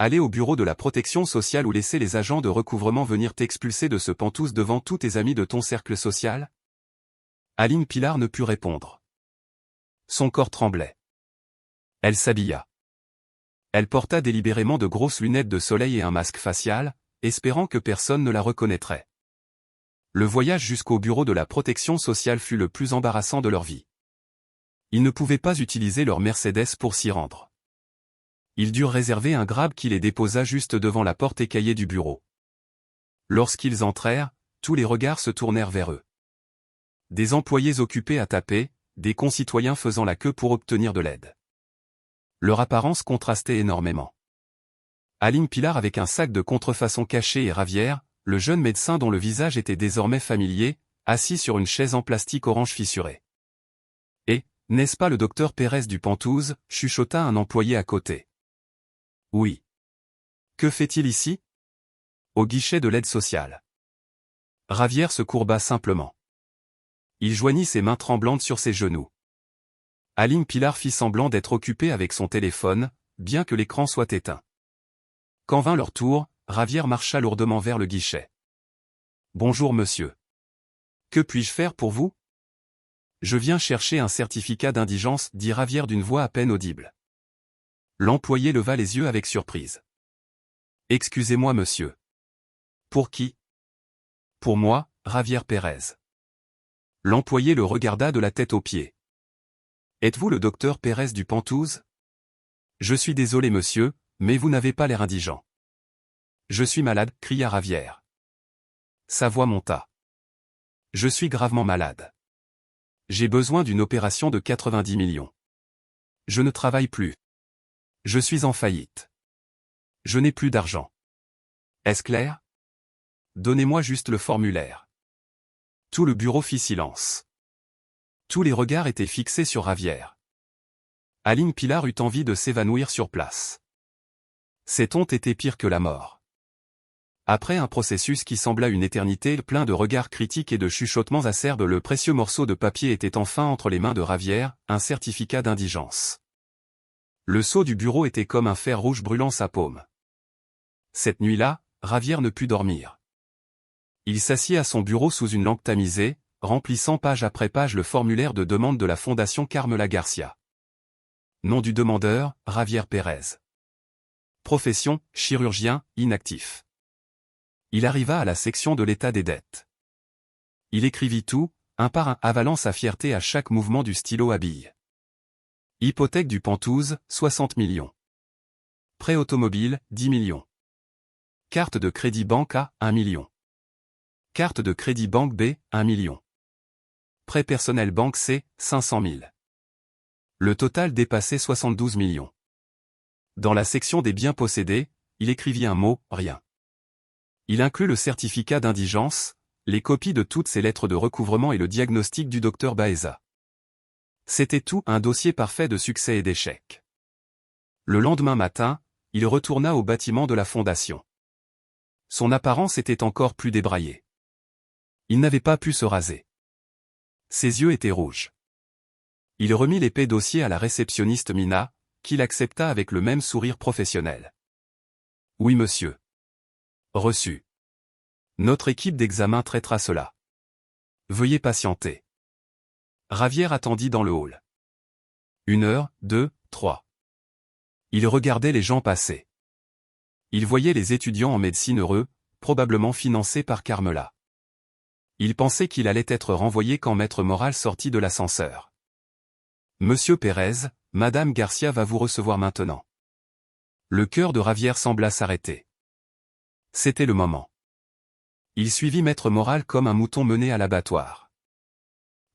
Aller au bureau de la protection sociale ou laisser les agents de recouvrement venir t'expulser de ce Penthouse devant tous tes amis de ton cercle social? Aline Pilar ne put répondre. Son corps tremblait. Elle s'habilla. Elle porta délibérément de grosses lunettes de soleil et un masque facial, espérant que personne ne la reconnaîtrait. Le voyage jusqu'au bureau de la protection sociale fut le plus embarrassant de leur vie. Ils ne pouvaient pas utiliser leur Mercedes pour s'y rendre. Ils durent réserver un grab qui les déposa juste devant la porte écaillée du bureau. Lorsqu'ils entrèrent, tous les regards se tournèrent vers eux. Des employés occupés à taper, des concitoyens faisant la queue pour obtenir de l'aide. Leur apparence contrastait énormément. Aline Pilar avec un sac de contrefaçon caché et Javier, le jeune médecin dont le visage était désormais familier, assis sur une chaise en plastique orange fissurée. Et, n'est-ce pas le docteur Pérez du Penthouse, chuchota un employé à côté. Oui. Que fait-il ici? Au guichet de l'aide sociale. Javier se courba simplement. Il joignit ses mains tremblantes sur ses genoux. Aline Pilar fit semblant d'être occupée avec son téléphone, bien que l'écran soit éteint. Quand vint leur tour, Javier marcha lourdement vers le guichet. « Bonjour monsieur. Que puis-je faire pour vous? » « Je viens chercher un certificat d'indigence, dit Javier d'une voix à peine audible. L'employé leva les yeux avec surprise. « Excusez-moi monsieur. Pour qui? » « Pour moi, Javier Pérez. » L'employé le regarda de la tête aux pieds. « Êtes-vous le docteur Pérez du Penthouse? »« Je suis désolé monsieur, mais vous n'avez pas l'air indigent. »« Je suis malade, cria Javier. Sa voix monta. « Je suis gravement malade. J'ai besoin d'une opération de 90 millions. Je ne travaille plus. Je suis en faillite. Je n'ai plus d'argent. Est-ce clair? Donnez-moi juste le formulaire. » Tout le bureau fit silence. Tous les regards étaient fixés sur Javier. Aline Pilar eut envie de s'évanouir sur place. Cette honte était pire que la mort. Après un processus qui sembla une éternité plein de regards critiques et de chuchotements acerbes, le précieux morceau de papier était enfin entre les mains de Javier, un certificat d'indigence. Le sceau du bureau était comme un fer rouge brûlant sa paume. Cette nuit-là, Javier ne put dormir. Il s'assit à son bureau sous une lampe tamisée, remplissant page après page le formulaire de demande de la Fondation Carmela Garcia. Nom du demandeur, Javier Pérez. Profession, chirurgien, inactif. Il arriva à la section de l'état des dettes. Il écrivit tout, un par un, avalant sa fierté à chaque mouvement du stylo à billes. Hypothèque du Penthouse, 60 millions. Prêt automobile, 10 millions. Carte de crédit banque A, 1 million. Carte de crédit banque B, 1 million. Prêt personnel banque C, 500 000. Le total dépassait 72 millions. Dans la section des biens possédés, il écrivit un mot, rien. Il inclut le certificat d'indigence, les copies de toutes ses lettres de recouvrement et le diagnostic du docteur Baeza. C'était tout un dossier parfait de succès et d'échecs. Le lendemain matin, il retourna au bâtiment de la fondation. Son apparence était encore plus débraillée. Il n'avait pas pu se raser. Ses yeux étaient rouges. Il remit l'épais dossier à la réceptionniste Mina, qui l'accepta avec le même sourire professionnel. « Oui monsieur. » Reçu. Notre équipe d'examen traitera cela. Veuillez patienter. Javier attendit dans le hall. 1 heure, 2, 3. Il regardait les gens passer. Il voyait les étudiants en médecine heureux, probablement financés par Carmela. Il pensait qu'il allait être renvoyé quand Maître Moral sortit de l'ascenseur. « Monsieur Pérez, Madame Garcia va vous recevoir maintenant. » Le cœur de Javier sembla s'arrêter. C'était le moment. Il suivit Maître Moral comme un mouton mené à l'abattoir.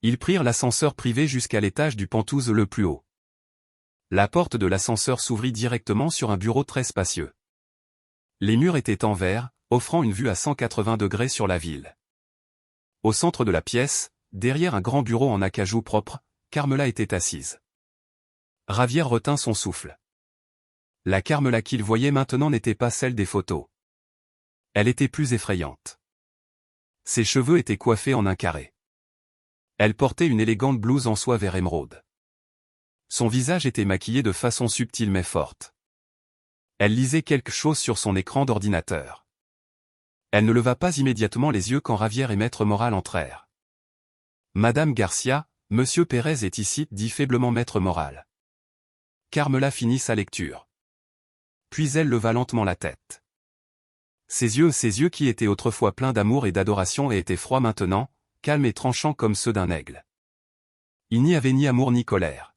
Ils prirent l'ascenseur privé jusqu'à l'étage du Penthouse le plus haut. La porte de l'ascenseur s'ouvrit directement sur un bureau très spacieux. Les murs étaient en verre, offrant une vue à 180 degrés sur la ville. Au centre de la pièce, derrière un grand bureau en acajou propre, Carmela était assise. Javier retint son souffle. La Carmela qu'il voyait maintenant n'était pas celle des photos. Elle était plus effrayante. Ses cheveux étaient coiffés en un carré. Elle portait une élégante blouse en soie vert émeraude. Son visage était maquillé de façon subtile mais forte. Elle lisait quelque chose sur son écran d'ordinateur. Elle ne leva pas immédiatement les yeux quand Javier et Maître Moral entrèrent. « Madame Garcia, Monsieur Pérez est ici, » dit faiblement Maître Moral. Carmela finit sa lecture. Puis elle leva lentement la tête. Ses yeux qui étaient autrefois pleins d'amour et d'adoration et étaient froids maintenant, calmes et tranchants comme ceux d'un aigle. Il n'y avait ni amour ni colère.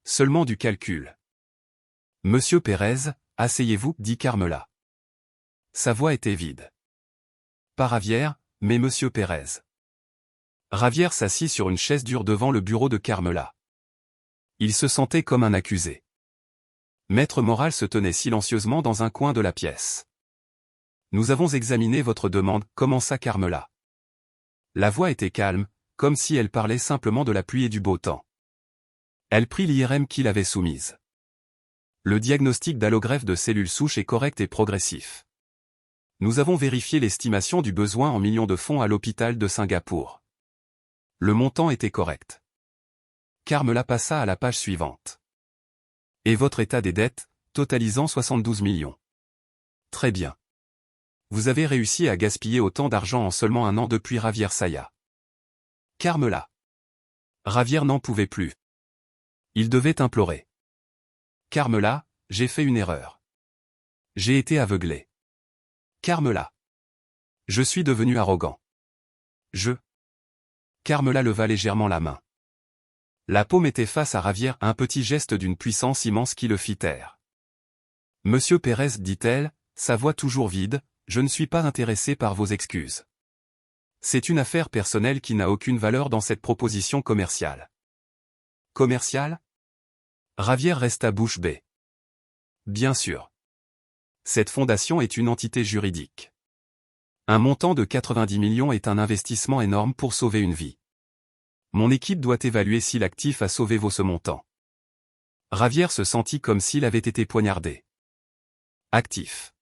Seulement du calcul. « Monsieur Pérez, asseyez-vous, » dit Carmela. Sa voix était vide. pas Javier, mais Monsieur Pérez. Javier s'assit sur une chaise dure devant le bureau de Carmela. Il se sentait comme un accusé. Maître Moral se tenait silencieusement dans un coin de la pièce. Nous avons examiné votre demande, commença Carmela. La voix était calme, comme si elle parlait simplement de la pluie et du beau temps. Elle prit l'IRM qu'il avait soumise. Le diagnostic d'allogreffe de cellules souches est correct et progressif. Nous avons vérifié l'estimation du besoin en millions de fonds à l'hôpital de Singapour. Le montant était correct. Carmela passa à la page suivante. Et votre état des dettes, totalisant 72 millions. Très bien. Vous avez réussi à gaspiller autant d'argent en seulement un an depuis Javier Saya. Carmela. Javier n'en pouvait plus. Il devait implorer. Carmela, j'ai fait une erreur. J'ai été aveuglé. Carmela. Je suis devenu arrogant. Carmela leva légèrement la main. La paume était face à Javier, un petit geste d'une puissance immense qui le fit taire. Monsieur Pérez, dit-elle, sa voix toujours vide, je ne suis pas intéressé par vos excuses. C'est une affaire personnelle qui n'a aucune valeur dans cette proposition commerciale. Commerciale? Javier resta bouche bée. Bien sûr. Cette fondation est une entité juridique. Un montant de 90 millions est un investissement énorme pour sauver une vie. Mon équipe doit évaluer si l'actif a sauvé ce montant. Javier se sentit comme s'il avait été poignardé. Actif.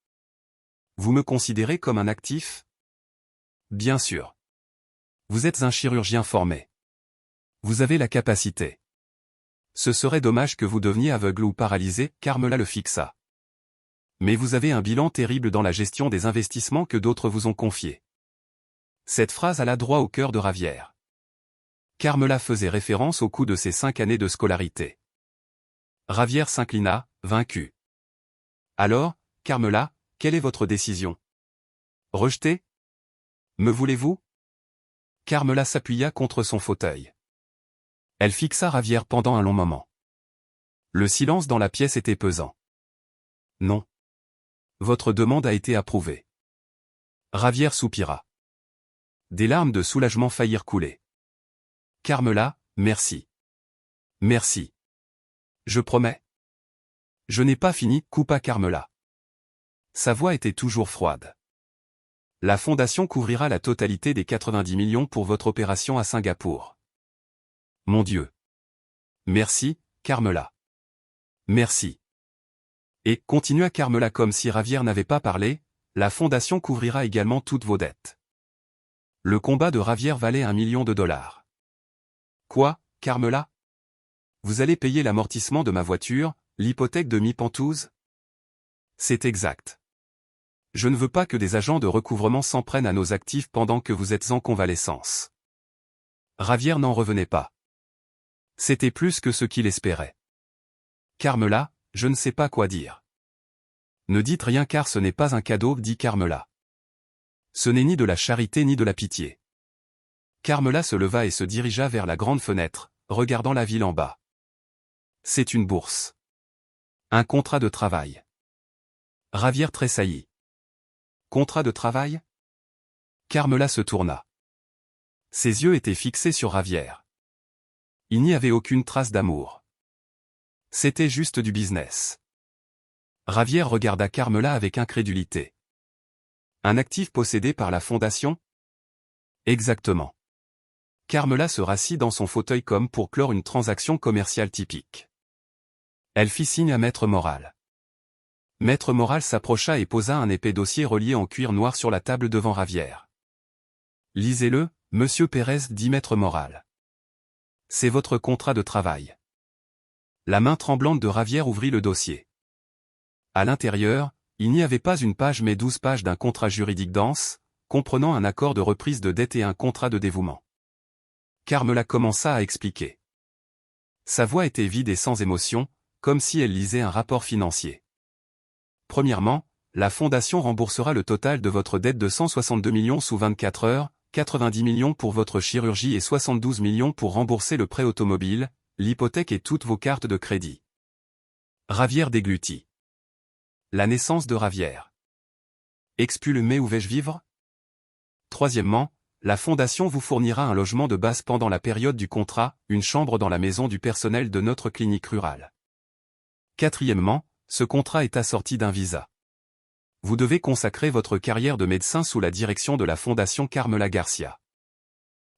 Vous me considérez comme un actif? Bien sûr. Vous êtes un chirurgien formé. Vous avez la capacité. Ce serait dommage que vous deveniez aveugle ou paralysé, Carmela le fixa. Mais vous avez un bilan terrible dans la gestion des investissements que d'autres vous ont confiés. Cette phrase alla droit au cœur de Javier. Carmela faisait référence au coût de ses 5 années de scolarité. Javier s'inclina, vaincu. Alors, Carmela, quelle est votre décision? Rejeter? Me voulez-vous? Carmela s'appuya contre son fauteuil. Elle fixa Javier pendant un long moment. Le silence dans la pièce était pesant. Non. Votre demande a été approuvée. Javier soupira. Des larmes de soulagement faillirent couler. Carmela, merci. Merci. Je promets. Je n'ai pas fini, coupa Carmela. Sa voix était toujours froide. La fondation couvrira la totalité des 90 millions pour votre opération à Singapour. Mon Dieu. Merci, Carmela. Merci. Et, continua Carmela comme si Javier n'avait pas parlé, la fondation couvrira également toutes vos dettes. Le combat de Javier valait $1 million. Quoi, Carmela? Vous allez payer l'amortissement de ma voiture, l'hypothèque de mi-pantouse? C'est exact. Je ne veux pas que des agents de recouvrement s'en prennent à nos actifs pendant que vous êtes en convalescence. Javier n'en revenait pas. C'était plus que ce qu'il espérait. Carmela, je ne sais pas quoi dire. Ne dites rien car ce n'est pas un cadeau, dit Carmela. Ce n'est ni de la charité ni de la pitié. Carmela se leva et se dirigea vers la grande fenêtre, regardant la ville en bas. C'est une bourse. Un contrat de travail. Javier tressaillit. Contrat de travail? Carmela se tourna. Ses yeux étaient fixés sur Javier. Il n'y avait aucune trace d'amour. C'était juste du business. Javier regarda Carmela avec incrédulité. Un actif possédé par la fondation? Exactement. Carmela se rassit dans son fauteuil comme pour clore une transaction commerciale typique. Elle fit signe à Maître Moral. Maître Moral s'approcha et posa un épais dossier relié en cuir noir sur la table devant Javier. Lisez-le, Monsieur Pérez, dit Maître Moral. C'est votre contrat de travail. La main tremblante de Javier ouvrit le dossier. À l'intérieur, il n'y avait pas une page mais 12 pages d'un contrat juridique dense, comprenant un accord de reprise de dette et un contrat de dévouement. Carmela commença à expliquer. Sa voix était vide et sans émotion, comme si elle lisait un rapport financier. Premièrement, la fondation remboursera le total de votre dette de 162 millions sous 24 heures, 90 millions pour votre chirurgie et 72 millions pour rembourser le prêt automobile, l'hypothèque et toutes vos cartes de crédit. Javier déglutit. La naissance de Javier. Expulmé où vais-je vivre? Troisièmement, la Fondation vous fournira un logement de base pendant la période du contrat, une chambre dans la maison du personnel de notre clinique rurale. Quatrièmement, ce contrat est assorti d'un visa. Vous devez consacrer votre carrière de médecin sous la direction de la Fondation Carmela Garcia.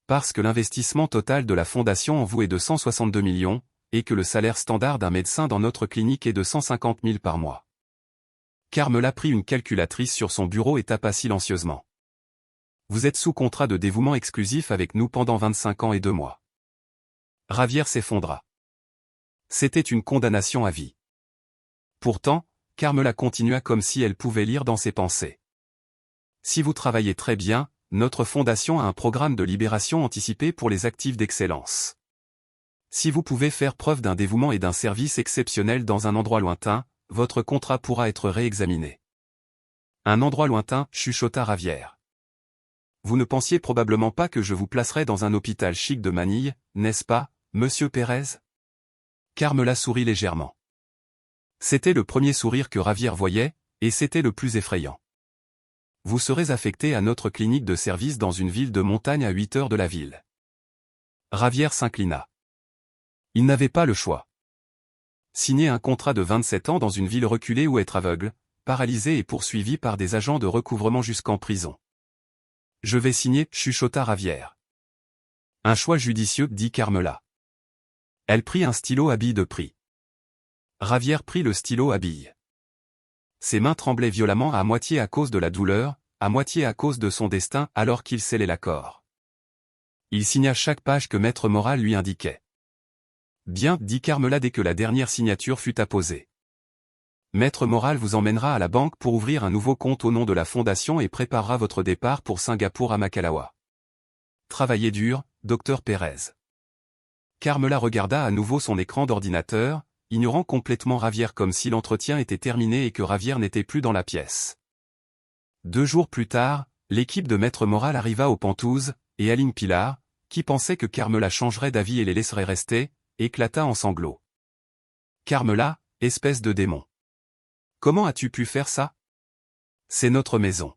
Parce que l'investissement total de la Fondation en vous est de 162 millions, et que le salaire standard d'un médecin dans notre clinique est de 150 000 par mois. Carmela prit une calculatrice sur son bureau et tapa silencieusement. Vous êtes sous contrat de dévouement exclusif avec nous pendant 25 ans et 2 mois. Javier s'effondra. C'était une condamnation à vie. Pourtant, Carmela continua comme si elle pouvait lire dans ses pensées. Si vous travaillez très bien, notre fondation a un programme de libération anticipée pour les actifs d'excellence. Si vous pouvez faire preuve d'un dévouement et d'un service exceptionnel dans un endroit lointain, votre contrat pourra être réexaminé. Un endroit lointain, chuchota Javier. Vous ne pensiez probablement pas que je vous placerais dans un hôpital chic de Manille, n'est-ce pas, monsieur Pérez? Carmela sourit légèrement. C'était le premier sourire que Javier voyait, et c'était le plus effrayant. Vous serez affecté à notre clinique de service dans une ville de montagne à 8 heures de la ville. Javier s'inclina. Il n'avait pas le choix. Signer un contrat de 27 ans dans une ville reculée ou être aveugle, paralysé et poursuivi par des agents de recouvrement jusqu'en prison. Je vais signer, chuchota Javier. Un choix judicieux, dit Carmela. Elle prit un stylo à billes de prix. Javier prit le stylo à billes. Ses mains tremblaient violemment à moitié à cause de la douleur, à moitié à cause de son destin alors qu'il scellait l'accord. Il signa chaque page que Maître Moral lui indiquait. Bien, dit Carmela dès que la dernière signature fut apposée. Maître Moral vous emmènera à la banque pour ouvrir un nouveau compte au nom de la Fondation et préparera votre départ pour Singapour à Makalawa. Travaillez dur, docteur Pérez. Carmela regarda à nouveau son écran d'ordinateur, ignorant complètement Javier comme si l'entretien était terminé et que Javier n'était plus dans la pièce. 2 jours plus tard, l'équipe de Maître Moral arriva aux Pentouzes, et Aline Pilar, qui pensait que Carmela changerait d'avis et les laisserait rester, éclata en sanglots. Carmela, espèce de démon. Comment as-tu pu faire ça? C'est notre maison.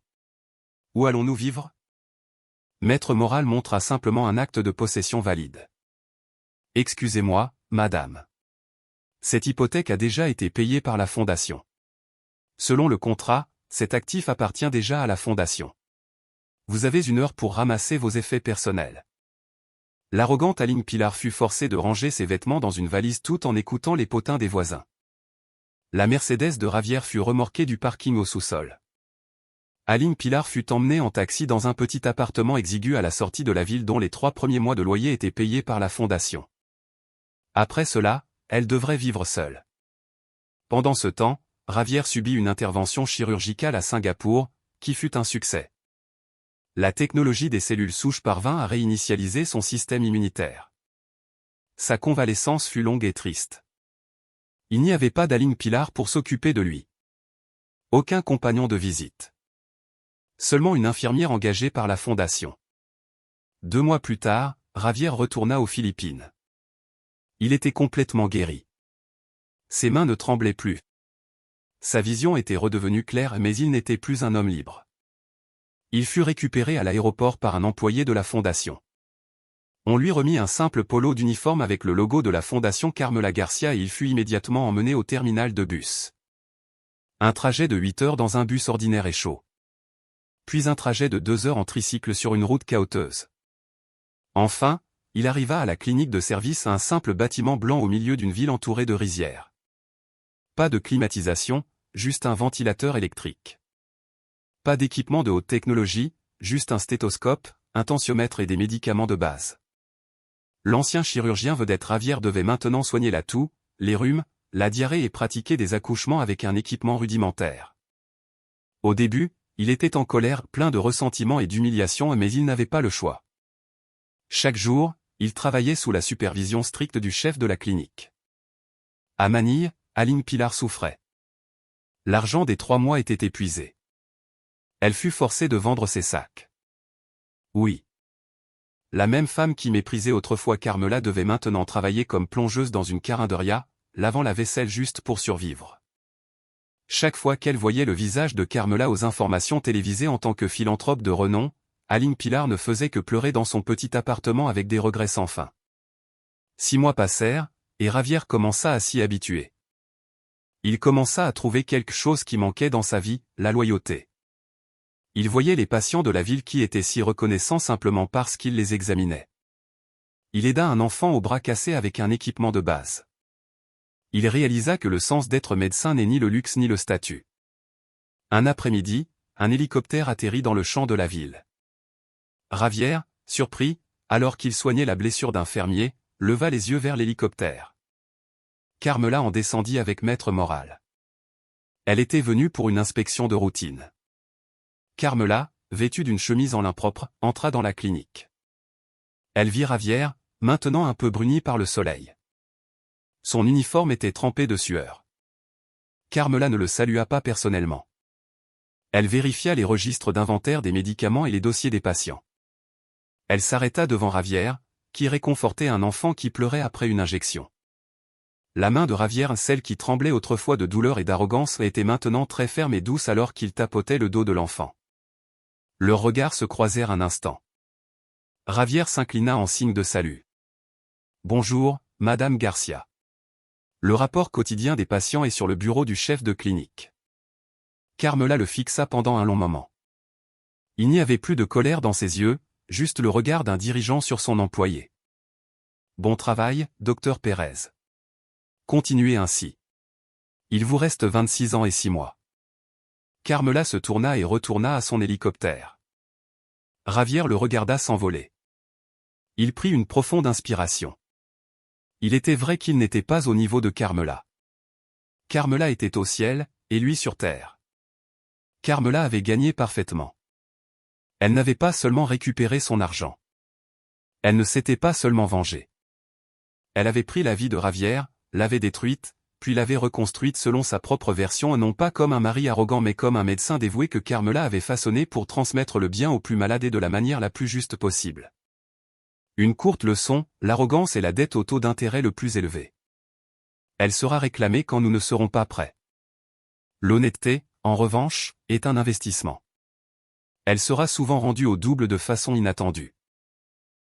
Où allons-nous vivre? Maître Moral montra simplement un acte de possession valide. Excusez-moi, madame. Cette hypothèque a déjà été payée par la Fondation. Selon le contrat, cet actif appartient déjà à la Fondation. Vous avez 1 heure pour ramasser vos effets personnels. L'arrogante Aline Pilar fut forcée de ranger ses vêtements dans une valise tout en écoutant les potins des voisins. La Mercedes de Javier fut remorquée du parking au sous-sol. Aline Pilar fut emmenée en taxi dans un petit appartement exigu à la sortie de la ville dont les 3 premiers mois de loyer étaient payés par la Fondation. Après cela, elle devrait vivre seule. Pendant ce temps, Javier subit une intervention chirurgicale à Singapour, qui fut un succès. La technologie des cellules souches parvint à réinitialiser son système immunitaire. Sa convalescence fut longue et triste. Il n'y avait pas d'Aline Pilar pour s'occuper de lui. Aucun compagnon de visite. Seulement une infirmière engagée par la Fondation. 2 mois plus tard, Javier retourna aux Philippines. Il était complètement guéri. Ses mains ne tremblaient plus. Sa vision était redevenue claire mais il n'était plus un homme libre. Il fut récupéré à l'aéroport par un employé de la Fondation. On lui remit un simple polo d'uniforme avec le logo de la Fondation Carmela Garcia et il fut immédiatement emmené au terminal de bus. Un trajet de 8 heures dans un bus ordinaire et chaud. Puis un trajet de 2 heures en tricycle sur une route cahoteuse. Enfin, il arriva à la clinique de service à un simple bâtiment blanc au milieu d'une ville entourée de rizières. Pas de climatisation, juste un ventilateur électrique. Pas d'équipement de haute technologie, juste un stéthoscope, un tensiomètre et des médicaments de base. L'ancien chirurgien vedette Javier devait maintenant soigner la toux, les rhumes, la diarrhée et pratiquer des accouchements avec un équipement rudimentaire. Au début, il était en colère, plein de ressentiment et d'humiliation mais il n'avait pas le choix. Chaque jour, il travaillait sous la supervision stricte du chef de la clinique. À Manille, Aline Pilar souffrait. L'argent des 3 mois était épuisé. Elle fut forcée de vendre ses sacs. Oui. La même femme qui méprisait autrefois Carmela devait maintenant travailler comme plongeuse dans une carinderia, lavant la vaisselle juste pour survivre. Chaque fois qu'elle voyait le visage de Carmela aux informations télévisées en tant que philanthrope de renom, Aline Pilar ne faisait que pleurer dans son petit appartement avec des regrets sans fin. 6 mois passèrent, et Javier commença à s'y habituer. Il commença à trouver quelque chose qui manquait dans sa vie, la loyauté. Il voyait les patients de la ville qui étaient si reconnaissants simplement parce qu'il les examinait. Il aida un enfant au bras cassé avec un équipement de base. Il réalisa que le sens d'être médecin n'est ni le luxe ni le statut. Un après-midi, un hélicoptère atterrit dans le champ de la ville. Javier, surpris, alors qu'il soignait la blessure d'un fermier, leva les yeux vers l'hélicoptère. Carmela en descendit avec maître Moral. Elle était venue pour une inspection de routine. Carmela, vêtue d'une chemise en lin propre, entra dans la clinique. Elle vit Javier, maintenant un peu bruni par le soleil. Son uniforme était trempé de sueur. Carmela ne le salua pas personnellement. Elle vérifia les registres d'inventaire des médicaments et les dossiers des patients. Elle s'arrêta devant Javier, qui réconfortait un enfant qui pleurait après une injection. La main de Javier, celle qui tremblait autrefois de douleur et d'arrogance, était maintenant très ferme et douce alors qu'il tapotait le dos de l'enfant. Leurs regards se croisèrent un instant. Javier s'inclina en signe de salut. « Bonjour, Madame Garcia. » Le rapport quotidien des patients est sur le bureau du chef de clinique. Carmela le fixa pendant un long moment. Il n'y avait plus de colère dans ses yeux, juste le regard d'un dirigeant sur son employé. « Bon travail, docteur Pérez. Continuez ainsi. Il vous reste 26 ans et 6 mois. » Carmela se tourna et retourna à son hélicoptère. Javier le regarda s'envoler. Il prit une profonde inspiration. Il était vrai qu'il n'était pas au niveau de Carmela. Carmela était au ciel, et lui sur terre. Carmela avait gagné parfaitement. Elle n'avait pas seulement récupéré son argent. Elle ne s'était pas seulement vengée. Elle avait pris la vie de Javier, l'avait détruite, puis l'avait reconstruite selon sa propre version et non pas comme un mari arrogant mais comme un médecin dévoué que Carmela avait façonné pour transmettre le bien aux plus malades et de la manière la plus juste possible. Une courte leçon, l'arrogance est la dette au taux d'intérêt le plus élevé. Elle sera réclamée quand nous ne serons pas prêts. L'honnêteté, en revanche, est un investissement. Elle sera souvent rendue au double de façon inattendue.